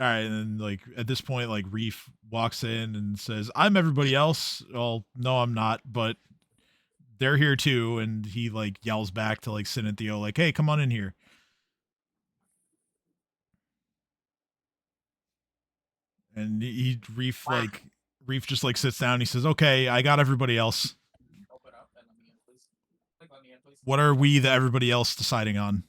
All right, and then like at this point, like Reef walks in and says, "I'm everybody else." Well, no, I'm not, but they're here too. And he like yells back to like Sin and Theo, like, "Hey, come on in here." And Wow. Reef just like sits down. And he says, "Okay, I got everybody else. Open up and let me in, please. Like, let me in, please. What are we, the everybody else, deciding on?"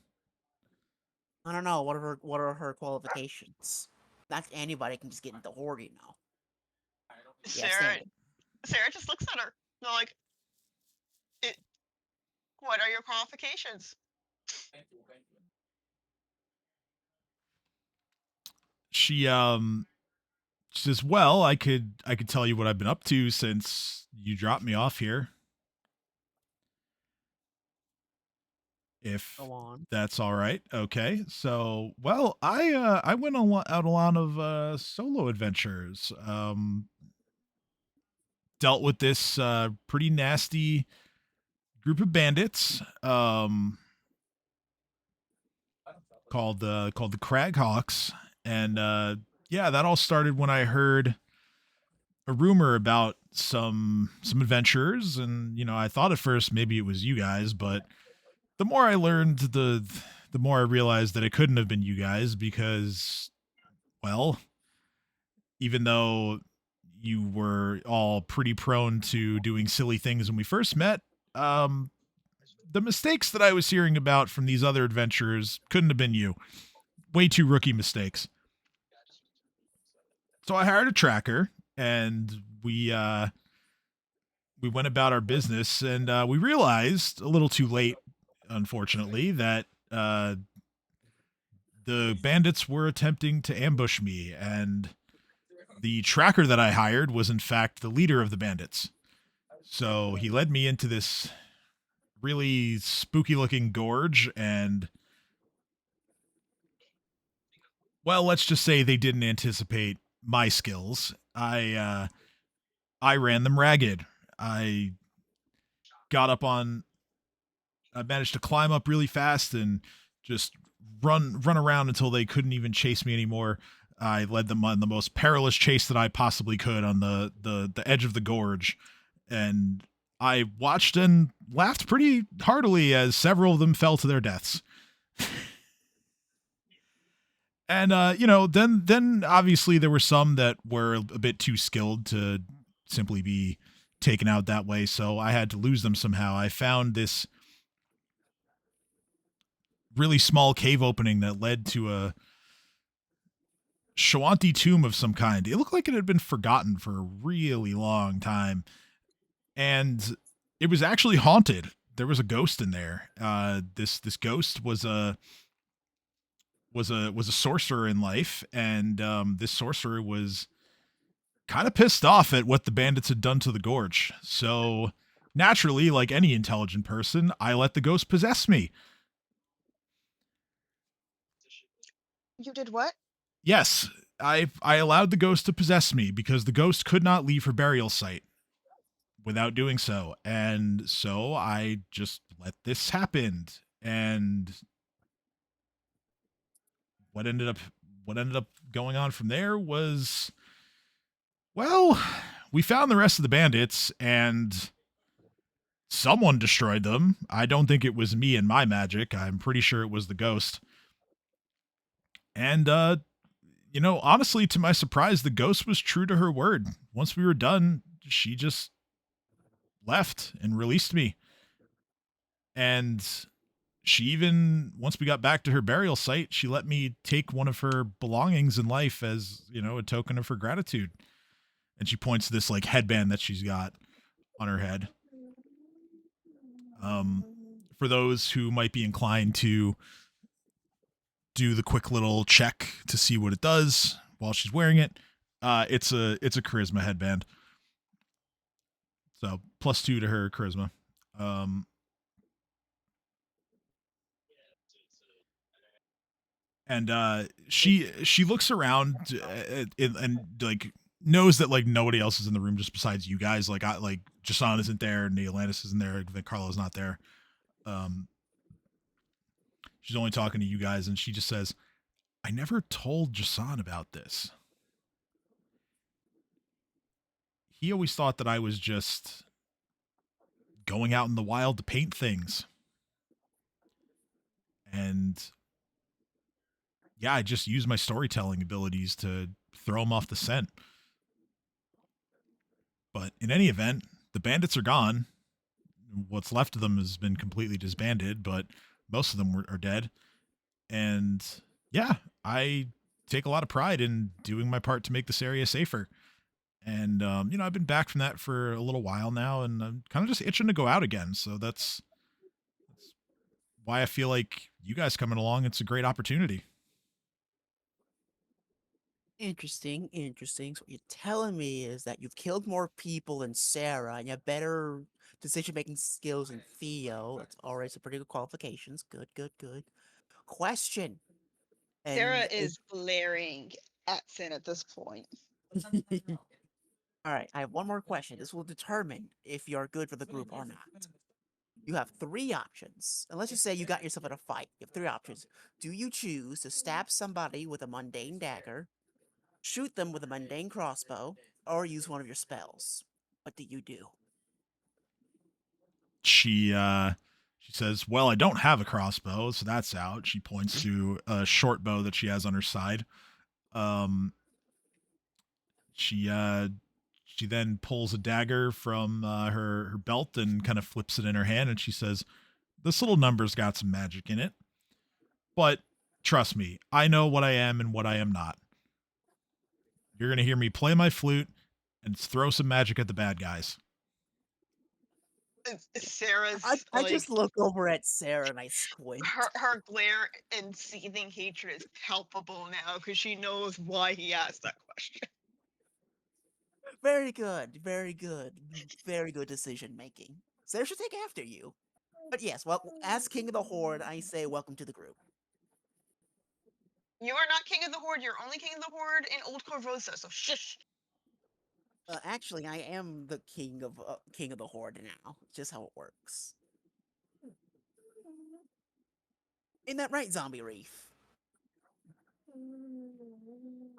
I don't know. What are her qualifications? Not anybody can just get into Hoard, you know. I don't think Yeah, Sarah same. Sarah just looks at her. They're like, what are your qualifications? thank you, thank you. She says, "Well, I could tell you what I've been up to since you dropped me off here. If Go on. that's all right. Okay. So, well, I went out a lot of solo adventures. Dealt with this pretty nasty group of bandits called the Craghawks, and yeah, that all started when I heard a rumor about some adventurers, and I thought at first maybe it was you guys, but the more I learned, the more I realized that it couldn't have been you guys because, well, even though you were all pretty prone to doing silly things when we first met, the mistakes that I was hearing about from these other adventurers couldn't have been you. Way too rookie mistakes. So I hired a tracker, and we went about our business, and we realized a little too late, unfortunately, that the bandits were attempting to ambush me, and the tracker that I hired was in fact the leader of the bandits. So he led me into this really spooky looking gorge, and well, let's just say they didn't anticipate my skills. I ran them ragged. I got up on I managed to climb up really fast and just run around until they couldn't even chase me anymore. I led them on the most perilous chase that I possibly could on the edge of the gorge, and I watched and laughed pretty heartily as several of them fell to their deaths. And then obviously there were some that were a bit too skilled to simply be taken out that way, so I had to lose them somehow. I found this really small cave opening that led to a Shawanti tomb of some kind. It looked like it had been forgotten for a really long time, and it was actually haunted. There was a ghost in there. This ghost was a sorcerer in life, and this sorcerer was kind of pissed off at what the bandits had done to the gorge. So naturally, like any intelligent person, I let the ghost possess me. You did what? Yes, I allowed the ghost to possess me because the ghost could not leave her burial site without doing so. And so I just let this happen. And what ended up going on from there was, well, we found the rest of the bandits and someone destroyed them. I don't think it was me and my magic. I'm pretty sure it was the ghost. And honestly, to my surprise, the ghost was true to her word. Once we were done, she just left and released me. And she even, once we got back to her burial site, she let me take one of her belongings in life as, a token of her gratitude. And she points to this like headband that she's got on her head. For those who might be inclined to do the quick little check to see what it does while she's wearing it, it's a charisma headband. So +2 to her charisma. And she looks around and like knows that like nobody else is in the room just besides you guys. Like Jason isn't there, Neolandus isn't there, Vencarlo's not there. She's only talking to you guys, and she just says, I never told Jason about this. He always thought that I was just going out in the wild to paint things. And yeah, I just use my storytelling abilities to throw him off the scent. But in any event, the bandits are gone. What's left of them has been completely disbanded, but most of them are dead. And yeah, I take a lot of pride in doing my part to make this area safer. And, I've been back from that for a little while now, and I'm kind of just itching to go out again. So that's why I feel like you guys coming along, it's a great opportunity. Interesting. So what you're telling me is that you've killed more people than Sarah, and you better decision-making skills, and Theo. That's already some pretty good qualifications. Good, good, good. Question. Sarah And is glaring at Sin at this point. all right, I have one more question. This will determine if you're good for the group or not. You have three options. And let's just say you got yourself in a fight. You have three options. Do you choose to stab somebody with a mundane dagger, shoot them with a mundane crossbow, or use one of your spells? What do you do? She says, "Well, I don't have a crossbow, so that's out." She points to a short bow that she has on her side. Um, she then pulls a dagger from her belt and kind of flips it in her hand, and she says, "This little number's got some magic in it, but trust me, I know what I am and what I am not. You're gonna hear me play my flute and throw some magic at the bad guys." Sarah's I like just look over at Sarah and I squint. her glare and seething hatred is palpable now because she knows why he asked that question. Very good, very good, very good decision making. Sarah should take after you. But yes, well, as King of the Horde, I say welcome to the group. You are not king of the horde. You're only king of the horde in Old Korvosa. So shush. Actually, I am the king of the Horde now. Just how it works. Ain't that right, Zombie Reef?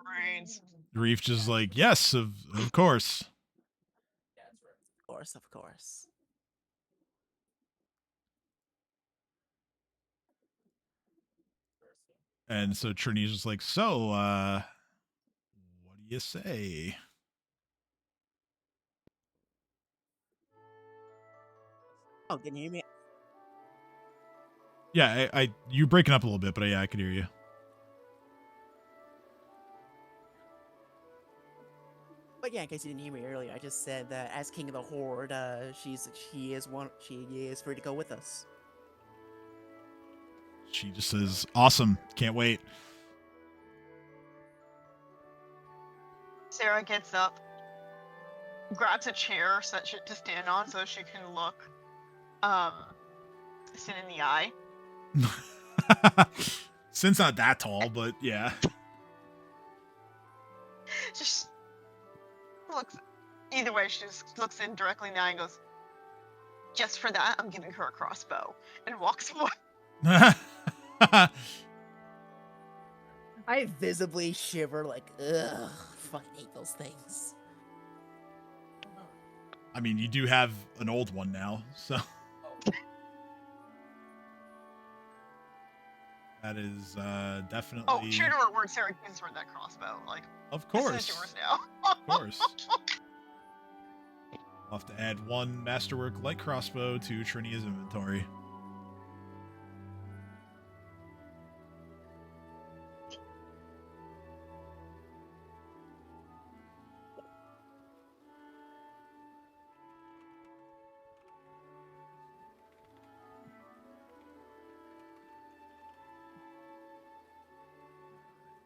Brains. Reef just like, "Yes, of course." Of course, of course. And so Trini's just like, "So, what do you say?" Oh, can you hear me? Yeah, I you're breaking up a little bit, but yeah, I can hear you. But yeah, in case you didn't hear me earlier, I just said that as King of the Horde, she is free to go with us. She just says, "Awesome, can't wait." Sarah gets up, grabs a chair to stand on so she can look Sin in the eye. Sin's not that tall, but yeah. Just looks. Either way, she just looks in directly in the eye and goes, "Just for that, I'm giving her a crossbow," and walks away. I visibly shiver like, ugh, fucking hate those things. I mean, you do have an old one now, so that is definitely. Oh, true to her word, Sarah gives her that crossbow. Like, Of this course. is yours now. Of course. I'll have to add one Masterwork light crossbow to Trinia's inventory.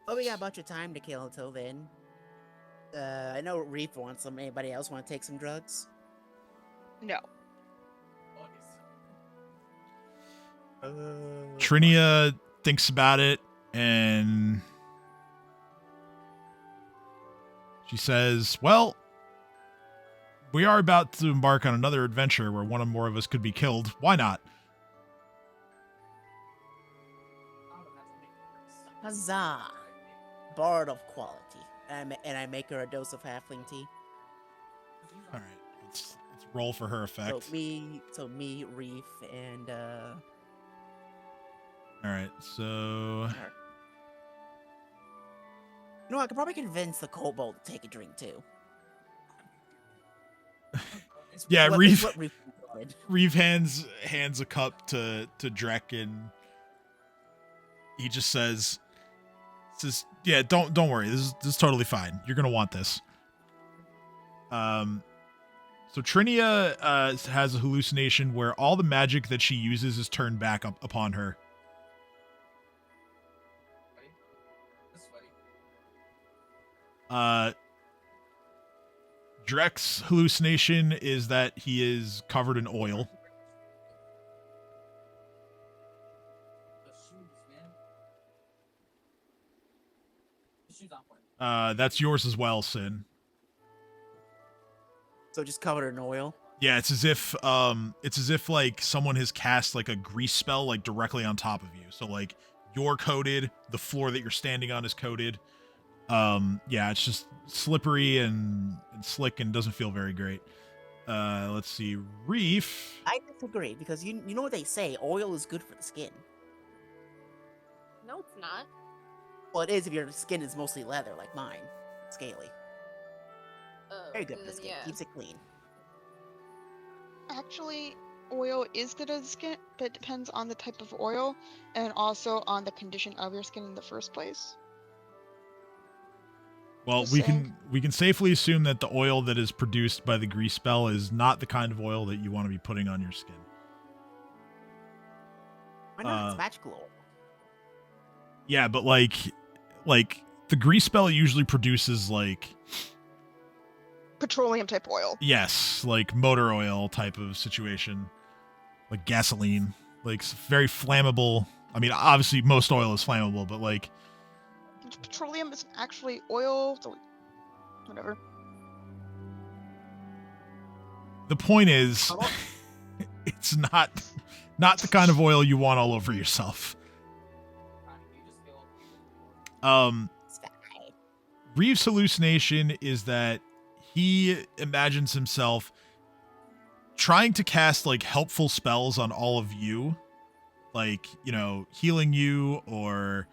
But we got a bunch of time to kill until then. I know Reef wants some. Anybody else want to take some drugs? No. Trinia thinks about it and she says, "Well, we are about to embark on another adventure where one or more of us could be killed. Why not?" Huzzah! Bard of quality. And I make her a dose of halfling tea. All right, let's roll for her effect. So me, Reef, and All right, so her. You know, I could probably convince the kobold to take a drink too. yeah, What Reef Reef wanted. Reeve hands a cup to Drek, and he just says, "Yeah, don't worry. This is totally fine. You're gonna want this." So Trinia has a hallucination where all the magic that she uses is turned back up upon her. Drek's hallucination is that he is covered in oil. The shoes, man. The shoes on point. That's yours as well, Sin. So just covered in oil. Yeah, it's as if like someone has cast like a grease spell like directly on top of you. So like you're coated, the floor that you're standing on is coated. Yeah, it's just slippery and slick and doesn't feel very great. Let's see, Reef. I disagree because you know what they say, oil is good for the skin. No, it's not. Well, it is if your skin is mostly leather like mine, scaly. Very good for the then skin. yeah. Keeps it clean. Actually, oil is good on the skin, but it depends on the type of oil and also on the condition of your skin in the first place. Well, Just we saying. can safely assume that the oil that is produced by the grease spell is not the kind of oil that you want to be putting on your skin. Why not? It's magical oil. Yeah, but like the grease spell usually produces like Petroleum type oil. yes, like motor oil type of situation, like gasoline, like very flammable. I mean, obviously most oil is flammable, but like Petroleum isn't actually oil, so whatever. the point is, How about- it's not the kind of oil you want all over yourself. You just feel It's fine. Reeves' hallucination is that he imagines himself trying to cast like helpful spells on all of you, like, you know, healing you or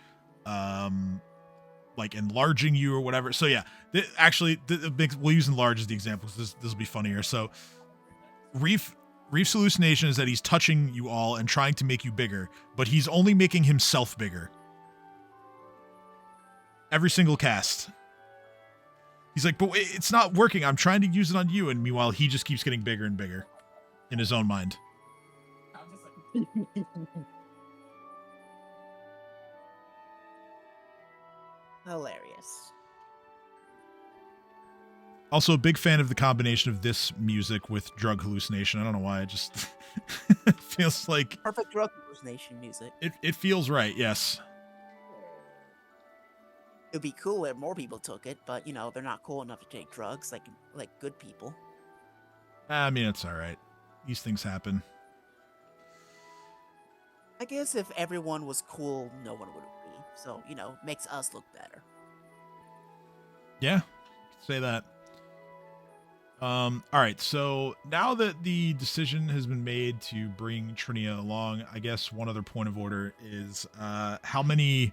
like enlarging you or whatever. So yeah, we'll use enlarge as the example because this will be funnier. So Reef's hallucination is that he's touching you all and trying to make you bigger, but he's only making himself bigger. Every single cast. He's like, but it's not working. I'm trying to use it on you. And meanwhile, he just keeps getting bigger and bigger in his own mind. I'm just like Hilarious. Also, a big fan of the combination of this music with drug hallucination. I don't know why. It just feels like Perfect drug hallucination music. it feels right. Yes. It'd be cool if more people took it, but you know they're not cool enough to take drugs like good people. I mean, it's all right. These things happen. I guess if everyone was cool, no one would be. So you know, makes us look better. Yeah, say that. All right. So now that the decision has been made to bring Trinia along, I guess one other point of order is how many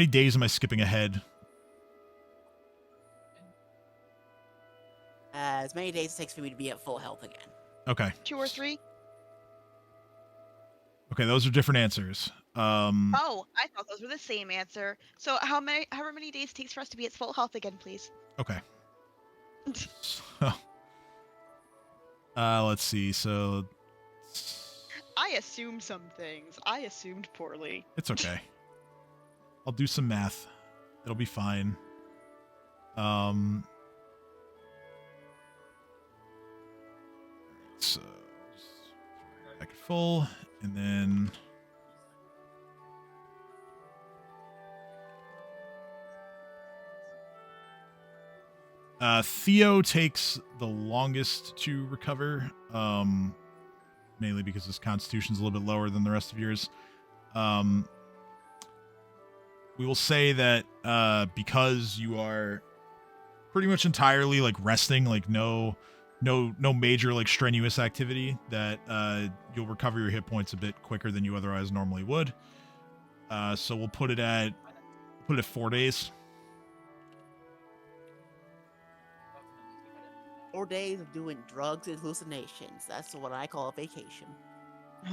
days am I skipping ahead? As many days it takes for me to be at full health again. Okay. 2 or 3? Okay, those are different answers. Oh, I thought those were the same answer. So however many days it takes for us to be at full health again, please? Okay. So, let's see. So I assumed some things. I assumed poorly. it's okay. I'll do some math. It'll be fine. So back at full, and then Theo takes the longest to recover, mainly because his constitution's a little bit lower than the rest of yours. We will say that because you are pretty much entirely like resting, like no major like strenuous activity, that you'll recover your hit points a bit quicker than you otherwise normally would. So we'll put it at 4 days. 4 days of doing drugs and hallucinations. That's what I call a vacation. I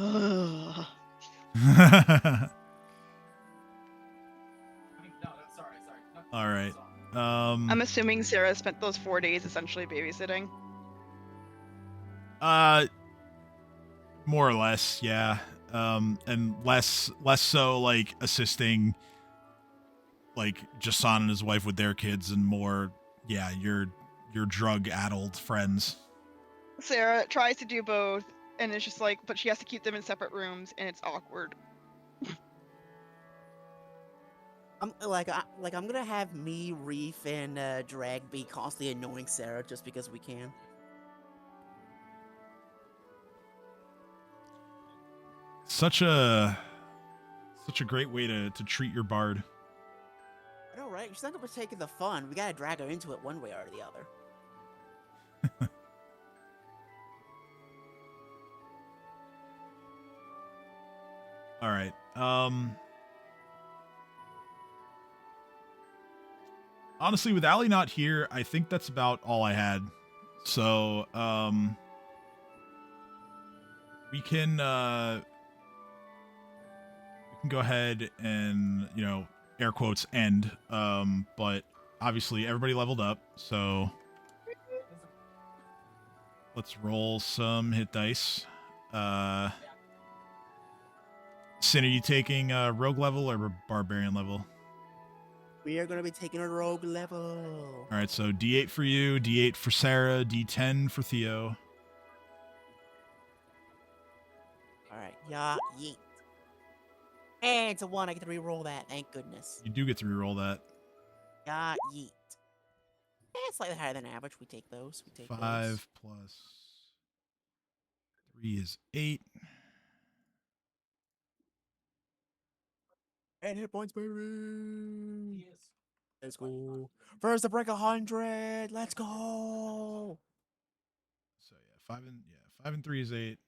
mean, no, sorry. No, All right. sorry. I'm assuming Sarah spent those 4 days essentially babysitting. More or less, yeah. And less so like assisting like Jason and his wife with their kids, and more, yeah, you're your drug-addled friends. Sarah tries to do both, and it's just like, but she has to keep them in separate rooms, and it's awkward. I'm gonna have me, Reef, and Drag be constantly annoying Sarah just because we can. Such a great way to treat your bard. I know, right? She's not gonna take the fun. We gotta drag her into it one way or the other. All right. Honestly, with Allie not here, I think that's about all I had. So, we can go ahead and, you know, air quotes end. But obviously everybody leveled up, so let's roll some hit dice. Sin, are you taking rogue level or barbarian level? We are gonna be taking a rogue level. All right, so D8 for you, D8 for Sarah, D10 for Theo. All right, yeah, yeet. And it's a 1. I get to re-roll that. Thank goodness. You do get to reroll that. Yeah, yeet. Slightly higher than average. We take those. We take 5 those. plus 3 is 8. And hit points, baby. Let's go. First to break 100. Let's go. So yeah, 5 and 3 is 8. And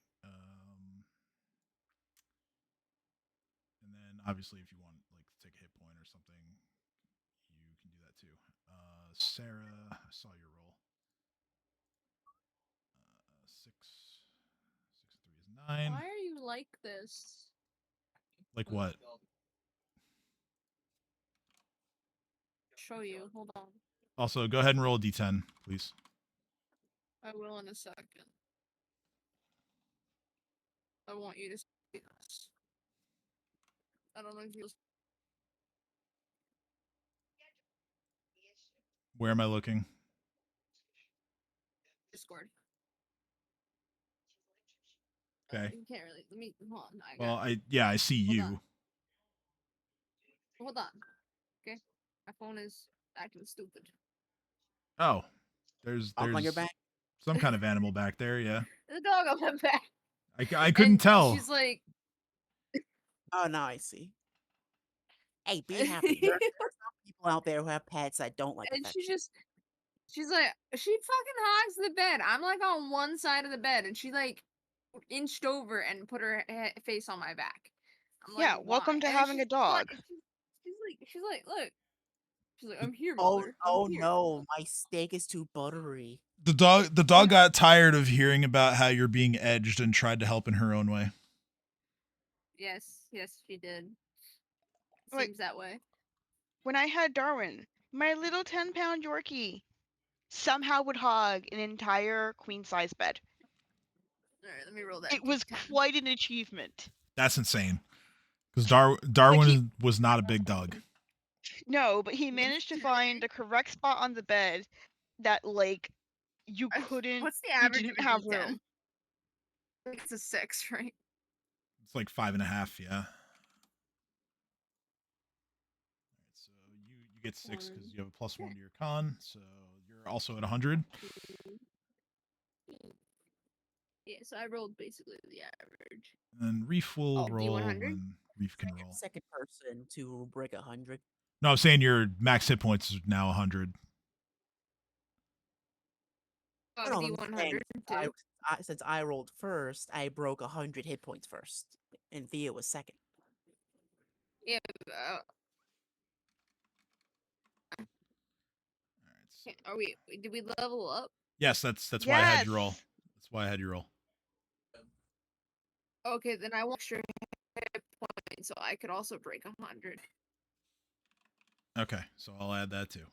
then obviously if you want like to take a hit point or something, you can do that too. Sarah, I saw your roll. 6 and 3 is 9. Why are you like this? Like what? Show you. Hold on. Also, go ahead and roll a D10, please. I will in a second. I want you to see this. I don't know if you. Where am I looking? Discord. Okay. You can't really. Let me. Hold on. Well, I see Hold you. on. Hold on. Okay. My phone is acting stupid. Oh, there's Up on your back. some kind of animal back there. Yeah, The dog on my back. I couldn't And tell. She's like. Oh, now I see. Hey, be happy. There are some people out there who have pets that don't like And affection. she's like, she fucking hogs the bed. I'm like on one side of the bed, and she like inched over and put her face on my back. I'm Yeah, like, welcome why? to And having a she's dog. like, she's like, look. She's like, I'm here, Oh, mother. oh I'm here. no, my steak is too buttery. The dog got tired of hearing about how you're being edged and tried to help in her own way. Yes, she did. Like- Seems that way. When I had Darwin, my little 10-pound Yorkie somehow would hog an entire queen-size bed. All right, let me roll that. It was D10. quite an achievement. That's insane. Because Darwin was not a big dog. No, but he managed to find the correct spot on the bed that, like, you couldn't. What's the You average didn't of a have D10? room. I think it's a 6, right? It's like 5.5. Yeah. All right, so you get 6 because you have a +1 to your con, so you're also at 100. Yeah, so I rolled basically the average. And then Reef will Oh, roll, D100? and Reef can roll. Second person to break 100. No, I'm saying your max hit points is now 100. Oh, No, I'm saying, D100 too. since I rolled first, I broke 100 hit points first, and Theo was second. Yeah. All right. So, Are we? Did we level up? yes, that's why I had you roll. Yes. That's why I had you roll. Okay, then I want extra hit points, so I could also break 100. Okay, so I'll add that too.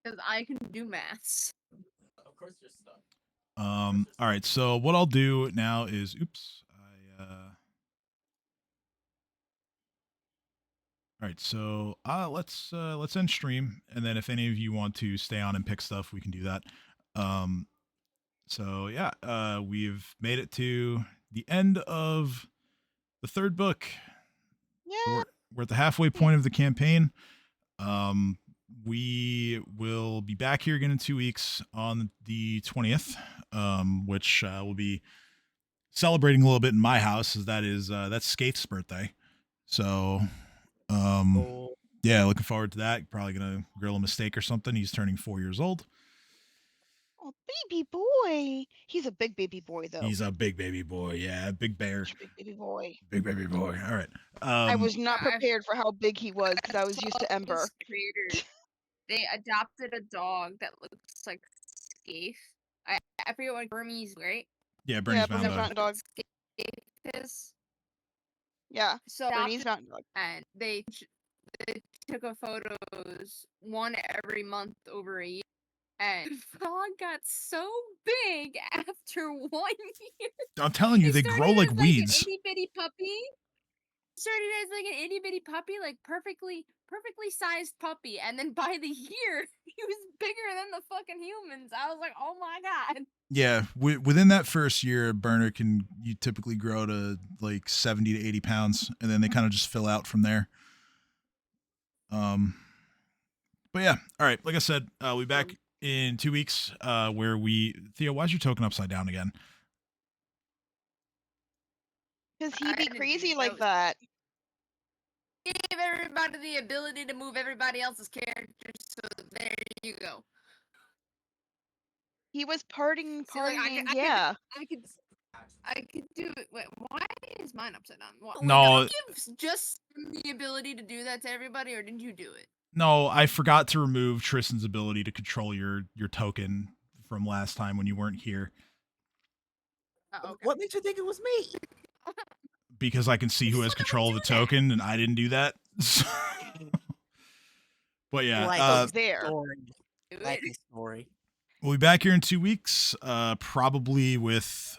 Because I can do maths. Of course you're stuck. All right, so what I'll do now is, oops, All right, so let's end stream, and then if any of you want to stay on and pick stuff, we can do that. So yeah, we've made it to the end of the third book. So Yeah. we're at the halfway point of the campaign. We will be back here again in 2 weeks on the 20th, which will be celebrating a little bit in my house, as that's Skaith's birthday. So Oh, yeah, looking forward to that. Probably gonna grill him a steak or something. He's turning 4 years old. Oh, baby boy. He's a big baby boy, though. He's a big baby boy. Yeah, big bear. Such a big baby boy. Big baby boy. All right. I was not I- prepared for how big he was because I was used saw to Ember. this creator. They adopted a dog that looks like Skaith. I forget what Burmese, right? Yeah, Bernie's Burmese Mountain Dog. Mountain Dog. Skaith is. Yeah, So Bernese Mountain Dog. and they took a photos one every month over a year. And the dog got so big after 1 year. I'm telling you, It they started grow like as, weeds. An itty bitty puppy. Started as like an itty bitty puppy, like perfectly sized puppy, and then by the year he was bigger than the fucking humans. I was like, oh my god. Yeah, within that first year, a burner you typically grow to like 70 to 80 pounds, and then they kind of just fill out from there. But yeah, all right. Like I said, we'll be back in 2 weeks. Where Theo, why's your token upside down again? Because I he'd be didn't do crazy that. like that. Give everybody the ability to move everybody else's characters, so there you go. He was partying, See, like, yeah. I could do it. Wait, why is mine upside down? No. Did you give just the ability to do that to everybody, or did you do it? No, I forgot to remove Tristan's ability to control your token from last time when you weren't here, Okay. what makes you think it was me? because I can see who has control of the token, and I didn't do that. But yeah, Like there. story. Do Like it. a story. we'll be back here in 2 weeks, probably with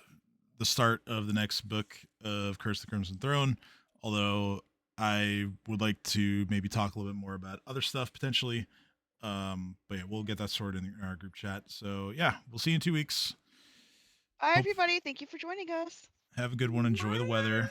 the start of the next book of Curse of the Crimson Throne. Although I would like to maybe talk a little bit more about other stuff potentially. But yeah, we'll get that sorted in our group chat. So yeah, we'll see you in 2 weeks. Bye, everybody. Thank you for joining us. Have a good one. Enjoy the weather. Bye.